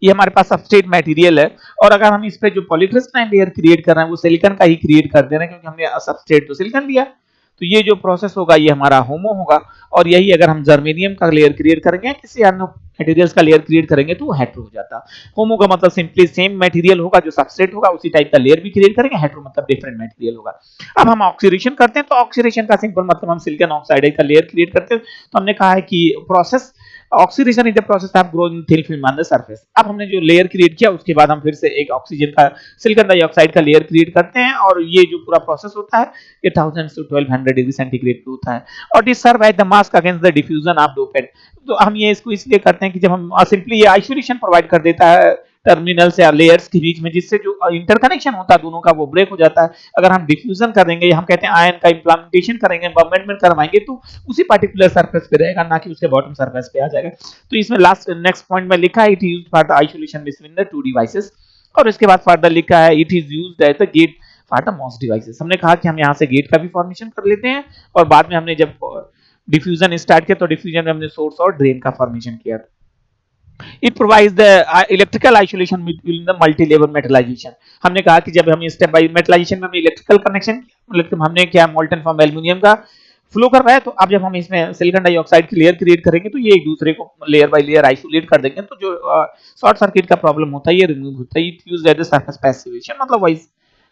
Speaker 1: ये हमारे पास सबस्ट्रेट मटेरियल है, और अगर हम इस पे जो पॉलीक्रिस्टलाइन लेयर क्रिएट कर रहे हैं वो सिलिकॉन का ही क्रिएट कर दे रहे हैं, क्योंकि हमने सबस्ट्रेट तो सिलिकॉन लिया। तो ये जो प्रोसेस होगा ये हमारा होमो होगा। और यही अगर हम जर्मेनियम का लेयर क्रिएट करेंगे, किसी अन्य मटेरियल्स का लेयर क्रिएट करेंगे तो वो हेट्रो हो जाता। होमो का मतलब सिंपली सेम मटेरियल होगा, जो सबस्ट्रेट होगा उसी टाइप का लेयर भी क्रिएट करेंगे। हेट्रो मतलब डिफरेंट मटेरियल होगा। अब हम ऑक्सीडेशन करते हैं, तो ऑक्सीडेशन का सिंपल मतलब हम सिलिकॉन ऑक्साइड का लेयर क्रिएट करते हैं। तो हमने कहा है कि process oxidation is the process of growing thin film on the surface. अब हमने जो लेयर क्रिएट किया उसके बाद हम फिर से एक ऑक्सीजन का सिलिकॉन डाइऑक्साइड का लेयर क्रिएट करते हैं और ये जो पूरा प्रोसेस होता है ये 1000 to 1200 डिग्री सेंटीग्रेड पे होता है और this serve as the mask against the diffusion of dopant. तो हम ये इसको इसलिए करते हैं कि जब हम सिंपली ये आइसोलेशन प्रोवाइड कर देता है टर्मिनल्स या लेयर्स के बीच में, जिससे जो इंटरकनेक्शन होता है दोनों का वो ब्रेक हो जाता है। अगर हम डिफ्यूजन करेंगे, हम कहते हैं आयन का इम्प्लीमेंटेशन करेंगे, बॉम्बेडमेंट करवाएंगे, तो उसी पर्टिकुलर सरफेस पे रहेगा, ना कि उसके बॉटम सरफेस पे आ जाएगा। तो इसमें लास्ट नेक्स्ट पॉइंट में लिखा है it is for the isolation between the two devices, और इसके बाद फर्दर लिखा है it is used as the gate for the MOS devices. हमने कहा कि हम यहाँ से गेट का भी फॉर्मेशन कर लेते हैं और बाद में हमने जब डिफ्यूजन स्टार्ट किया तो डिफ्यूजन में हमने सोर्स और ड्रेन का फॉर्मेशन किया था। It provides the electrical isolation between the multi-level metallization। हमने कहा कि जब हम स्टेप बाय मेटलाइजेशन में हमने इलेक्ट्रिकल कनेक्शन, मतलब हमने क्या मोल्टन फॉर्म एल्यूमिनियम का फ्लो करवाया, तो अब जब हम इसमें सिलिकॉन डाइऑक्साइड की लेयर क्रिएट करेंगे तो ये एक दूसरे को लेयर बाय लेयर आइसोलेट कर देंगे, तो जो शॉर्ट सर्किट का प्रॉब्लम होता है ये रिमूव होता है। It used as the surface passivation, मतलब वही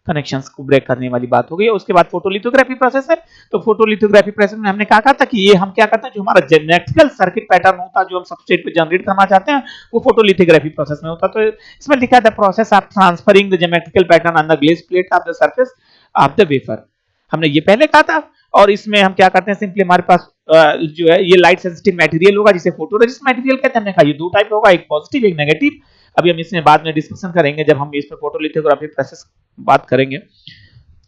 Speaker 1: कनेक्शंस को ब्रेक करने वाली बात हो गई। उसके बाद फोटोलिथोग्राफी प्रोसेस है। तो फोटोलिथोग्राफी प्रोसेस में हमने कहा था कि ये हम क्या करते हैं, जो हमारा जेनेटिकल सर्किट पैटर्न होता है जो हम सबस्ट्रेट पे जनरेट करना चाहते हैं वो फोटोलिथोग्राफी प्रोसेस में होता है। तो इसमें लिखा है the process of transferring the geometrical pattern on the glaze plate of the surface of the wafer. हमने ये पहले कहा था। और इसमें हम क्या करते हैं, सिंपली हमारे पास जो है ये लाइट सेंसिटिव मटेरियल होगा जिसे फोटोरेसिस्ट मटेरियल कहते हैं। हमने कहा ये दो टाइप होगा, एक पॉजिटिव एक नेगेटिव। अभी हम इसमें बाद में डिस्कशन करेंगे जब हम इसमें फोटोलिथोग्राफी प्रोसेस बात करेंगे।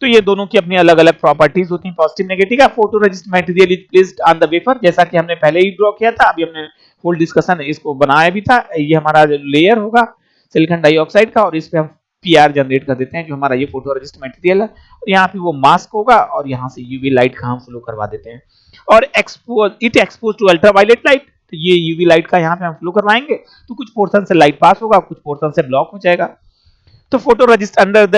Speaker 1: तो ये दोनों की अपनी अलग अलग प्रॉपर्टीज होती हैं पॉजिटिव नेगेटिव का। Photoresist material is placed on the wafer, जैसा कि हमने पहले ही ड्रॉ किया था, अभी हमने फुल डिस्कशन इसको बनाया भी था। ये हमारा लेयर होगा सिलिकॉन डाइऑक्साइड का और इस पे हम पीआर जनरेट कर देते हैं जो हमारा ये फोटोरेसिस्ट मटेरियल है। और यहाँ पे वो मास्क होगा और यहाँ से यूवी लाइट का हम फ्लो करवा देते हैं और एक्सपोज टू अल्ट्रावायलेट लाइट। तो ये यूवी लाइट का यहाँ पे हम फ्लो करवाएंगे तो कुछ पोर्शन से लाइट पास होगा, कुछ पोर्शन से ब्लॉक हो जाएगा। तो photoresist under the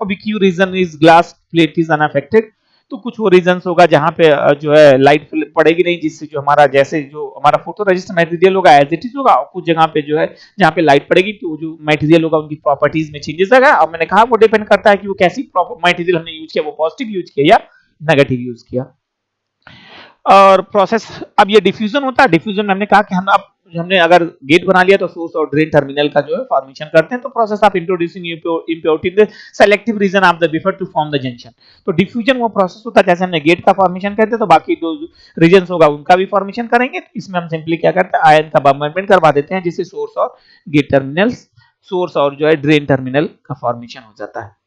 Speaker 1: oblique region is glass plate is unaffected. तो कुछ वो रीजन्स होगा जहां पे जो है लाइट पड़ेगी नहीं, जिससे जो हमारा जैसे जो हमारा फोटोरेसिस्ट मटेरियल होगा एज इट इज होगा, और कुछ जगह पे जो है जहां पे लाइट पड़ेगी तो जो मटेरियल होगा उनकी प्रॉपर्टीज में चेंजेस आएगा। और मैंने कहा वो डिपेंड करता है कि वो कैसी मटेरियल हमने यूज किया, वो पॉजिटिव यूज किया या नेगेटिव यूज किया। और प्रोसेस अब ये डिफ्यूजन होता है। डिफ्यूजन में हमने कहा कि हमने अगर गेट बना लिया तो सोर्स और ड्रेन टर्मिनल का जो है फॉर्मेशन करते हैं। तो process of introducing impurity in the selective region of the wafer to form the junction. तो डिफ्यूजन वो प्रोसेस होता है जैसे हमने गेट का फॉर्मेशन करते हैं तो बाकी दो रीजन होगा उनका भी फॉर्मेशन करेंगे। तो इसमें हम सिंपली क्या करते हैं, आयन का बॉम्बेडमेंट करवा देते हैं जिससे सोर्स और गेट टर्मिनल्स, सोर्स और जो है ड्रेन टर्मिनल का फॉर्मेशन हो जाता है।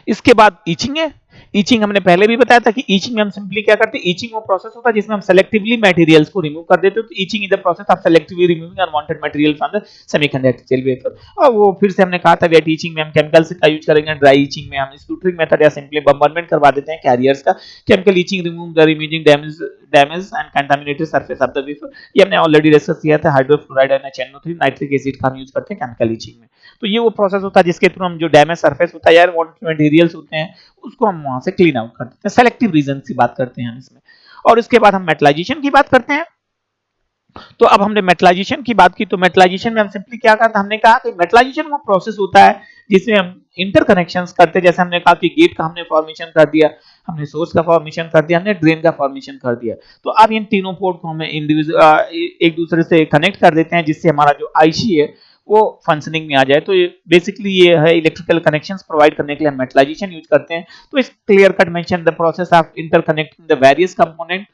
Speaker 1: इसके बाद ईचिंग है। ईचिंग हमने पहले भी बताया था कि ईचिंग में हम सिंपली क्या करते हैं, ईचिंग वो प्रोसेस होता है जिसमें हम सेलेक्टिवली मटेरियल्स को रिमूव कर देते हैं। तो itching is the process of selectively removing unwanted material from the semiconductor wafer. और वो फिर से हमने कहा था वेट ईचिंग में हम केमिकल्स का यूज करेंगे, ड्राई ईचिंग में हम स्पूटरिंग मेथड या सिंपली बम्बरमेंट करवा देते हैं कैरियर्स का। Chemical itching remove the remaining damage and contaminated surface of the wafer. ये हमने ऑलरेडी डिस्कस किया था। हाइड्रोफ्लोराइड और NH3 नाइट्रिक एसिड का हम यूज करते हैं केमिकल ईचिंग में। तो ये वो प्रोसेस होता है जिसके थ्रू हम जो डैमेज सरफेस होता है या वांटेड मटेरियल्स होते हैं उसको हम वहां से क्लीन आउट कर देते हैं। सेलेक्टिव रीजन की बात करते हैं हम इसमें। और इसके बाद हम मेटलाइजेशन की बात करते हैं। तो अब हमने मेटलाइजेशन की बात की, तो मेटलाइजेशन में हम सिंपली क्या करते हैं, हमने कहा कि मेटलाइजेशन वो प्रोसेस होता है जिसमें हम इंटरकनेक्शंस करते हैं। जैसे हमने कहा कि गेट का हमने फॉर्मेशन कर दिया, हमने सोर्स का फॉर्मेशन कर दिया, हमने ड्रेन का फॉर्मेशन कर दिया। तो अब इन तीनों पोर्ट को हमें एक दूसरे से कनेक्ट कर देते हैं जिससे हमारा जो आईसी है वो फंक्शनिंग में आ जाए। तो बेसिकली ये है इलेक्ट्रिकल कनेक्शंस प्रोवाइड करने के लिए हम मेटलाइजेशन यूज करते हैं। तो इस clear cut mention the process of interconnecting the various component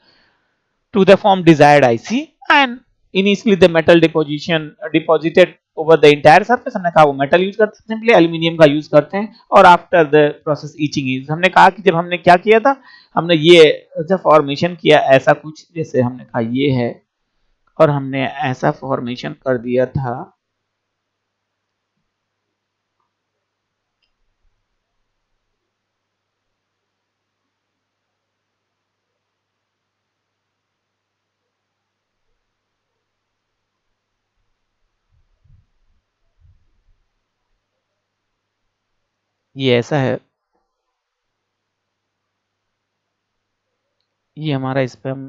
Speaker 1: to the form desired IC and initially the metal deposited over the entire surface। हमने कहा वो मेटल यूज करते हैं, सिंपली एल्यूमिनियम का यूज करते हैं। और after the process itching is, हमने कहा कि जब हमने क्या किया था, हमने ये जब फॉर्मेशन किया ऐसा कुछ, जैसे हमने कहा ये है और हमने ऐसा फॉर्मेशन कर दिया था। ये ऐसा है, ये हमारा इस पे हम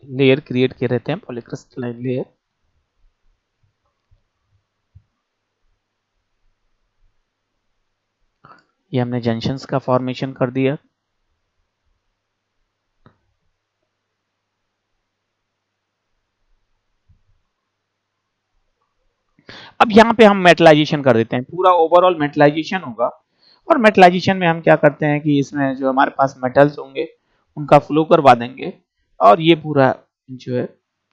Speaker 1: लेयर क्रिएट किए रहते हैं, पॉलीक्रिस्टलाइन लेयर। ये हमने जंक्शंस का फॉर्मेशन कर दिया। अब यहाँ पे हम मेटलाइजेशन कर देते हैं, पूरा ओवरऑल मेटलाइजेशन होगा। और मेटलाइजेशन में हम क्या करते हैं कि इसमें जो हमारे पास मेटल्स होंगे उनका फ्लो करवा देंगे और ये पूरा जो है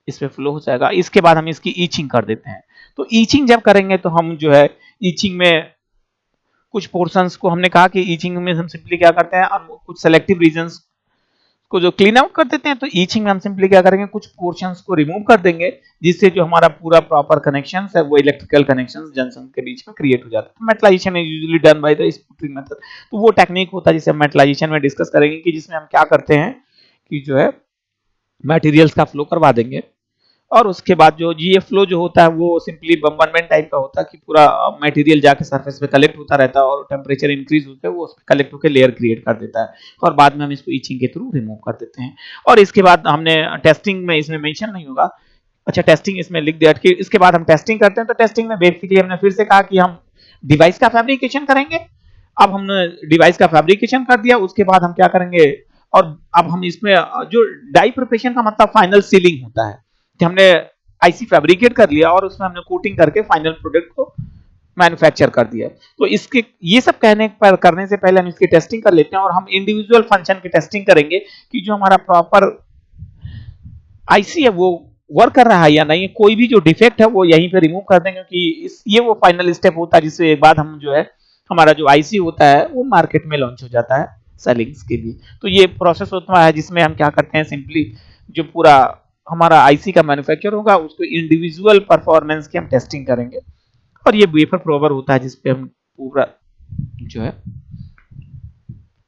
Speaker 1: इस पे फ्लो हो जाएगा। इसके बाद हम इसकी ईचिंग कर देते हैं। तो ईचिंग जब करेंगे तो हम जो है ईचिंग में कुछ पोर्शंस को हमने कहा कि ईचिंग में हम सिंपली क्या करते हैं, और कुछ सेलेक्टिव रीजंस को जो क्लीन आउट कर देते हैं। तो ईचिंग में हम सिंपली क्या करेंगे, कुछ पोर्शंस को रिमूव कर देंगे जिससे जो हमारा पूरा प्रॉपर कनेक्शन है वो इलेक्ट्रिकल कनेक्शन जंक्शन के बीच में क्रिएट हो जाता है। Metallisation is usually done by the sputtering method. तो वो टेक्निक होता है जिसे हम मेटलाइजेशन में डिस्कस करेंगे कि जिसमें हम क्या करते हैं कि जो है मटेरियल्स का फ्लो करवा देंगे और उसके बाद जो ये फ्लो जो होता है वो सिंपली बम्बरमेंट टाइप का होता है कि पूरा मटेरियल जाके सरफेस पे कलेक्ट होता रहता है और टेम्परेचर इंक्रीज होता है वो उस पे कलेक्ट होकर लेयर क्रिएट कर देता है और बाद में हम इसको ईचिंग के थ्रू रिमूव कर देते हैं। और इसके बाद हमने टेस्टिंग में इसमें मेंशन नहीं होगा, अच्छा टेस्टिंग इसमें लिख दिया कि इसके बाद हम टेस्टिंग करते हैं। तो टेस्टिंग में बेसिकली हमने फिर से कहा कि हम डिवाइस का फैब्रिकेशन करेंगे। अब हमने डिवाइस का फैब्रिकेशन कर दिया, उसके बाद हम क्या करेंगे, और अब हम इसमें जो डाई प्रिपरेशन का मतलब फाइनल सीलिंग होता है कि हमने आईसी फैब्रिकेट कर लिया और उसमें हमने कोटिंग करके फाइनल प्रोडक्ट को मैन्युफैक्चर कर दिया। तो इसके ये सब कहने पर करने से पहले हम इसकी टेस्टिंग कर लेते हैं और हम इंडिविजुअल फंक्शन की टेस्टिंग करेंगे कि जो हमारा प्रॉपर आईसी है वो वर्क कर रहा है या नहीं, कोई भी जो डिफेक्ट है वो यहीं पे रिमूव कर देंगे क्योंकि ये वो फाइनल स्टेप होता है जिससे एक बाद हम जो है हमारा जो आईसी होता है वो मार्केट में लॉन्च हो जाता है सेलिंग्स के लिए। तो ये प्रोसेस होता है जिसमें हम क्या करते हैं, सिंपली जो पूरा हमारा आईसी का मैन्युफैक्चर होगा उसको इंडिविजुअल परफॉर्मेंस की हम टेस्टिंग करेंगे और ये वेफर प्रोवर होता है जिसपे हम पूरा जो है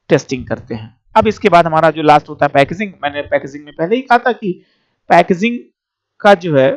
Speaker 1: टेस्टिंग करते हैं। अब इसके बाद हमारा जो लास्ट होता है पैकेजिंग। मैंने पैकेजिंग में पहले ही कहा था कि पैकेजिंग का जो है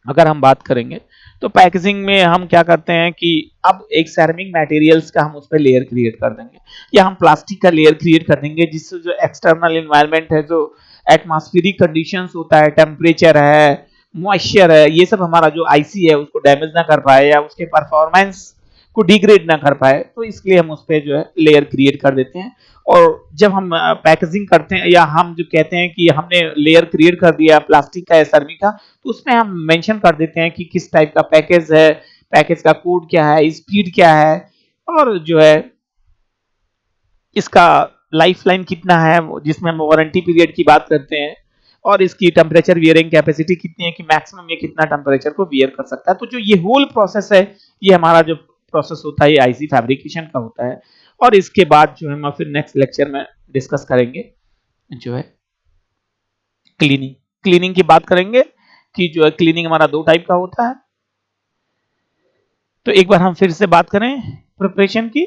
Speaker 1: अगर हम बात करेंगे तो पैकेजिंग में हम क्या करते हैं कि अब एक सेरेमिक मटेरियल्स का हम उस पर लेयर क्रिएट कर देंगे या हम प्लास्टिक का लेयर क्रिएट कर देंगे जिससे जो एक्सटर्नल एनवायरनमेंट है, जो एटमॉस्फेरिक कंडीशंस होता है, टेम्परेचर है, मॉइस्चर है, ये सब हमारा जो आईसी है उसको डैमेज ना कर पाए या उसके परफॉर्मेंस को डिग्रेड ना कर पाए। तो इसलिए हम उस पर जो है लेयर क्रिएट कर देते हैं। और जब हम पैकेजिंग करते हैं या हम जो कहते हैं कि हमने लेयर क्रिएट कर दिया प्लास्टिक का या सेरेमिक का, तो उसमें हम मेंशन कर देते हैं कि किस टाइप का पैकेज है, पैकेज का कोड क्या है, स्पीड क्या है और जो है इसका लाइफ लाइन कितना है जिसमें हम वारंटी पीरियड की बात करते हैं और इसकी टेम्परेचर वियरिंग कैपेसिटी कितनी है कि मैक्सिमम ये कितना टेम्परेचर को वियर कर सकता है। तो जो ये होल प्रोसेस है ये हमारा जो प्रोसेस होता है ये आईसी फैब्रिकेशन का होता है। और इसके बाद जो हम फिर नेक्स्ट लेक्चर में डिस्कस करेंगे जो है क्लीनिंग। क्लीनिंग की बात करेंगे कि जो है क्लीनिंग हमारा दो टाइप का होता है। तो एक बार हम फिर से बात करें प्रिपरेशन की,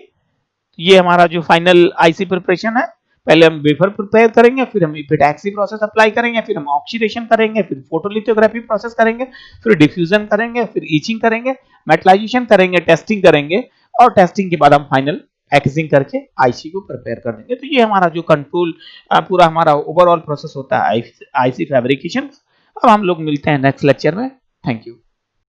Speaker 1: ये हमारा जो फाइनल आईसी प्रिपरेशन है, पहले हम वेफर प्रिपेयर करेंगे, फिर हम इपिटैक्सी प्रोसेस अप्लाई करेंगे, फिर हम ऑक्सीडेशन करेंगे, फिर फोटोलिथोग्राफी प्रोसेस करेंगे, फिर डिफ्यूजन करेंगे, फिर ईचिंग करेंगे, मेटलाइजेशन करेंगे, टेस्टिंग करेंगे और टेस्टिंग के बाद हम फाइनल पैकेजिंग करके आईसी को प्रिपेयर कर देंगे। तो ये हमारा जो कंट्रोल पूरा हमारा ओवरऑल प्रोसेस होता है आईसी फैब्रिकेशन। अब हम लोग मिलते हैं नेक्स्ट लेक्चर में। Thank you.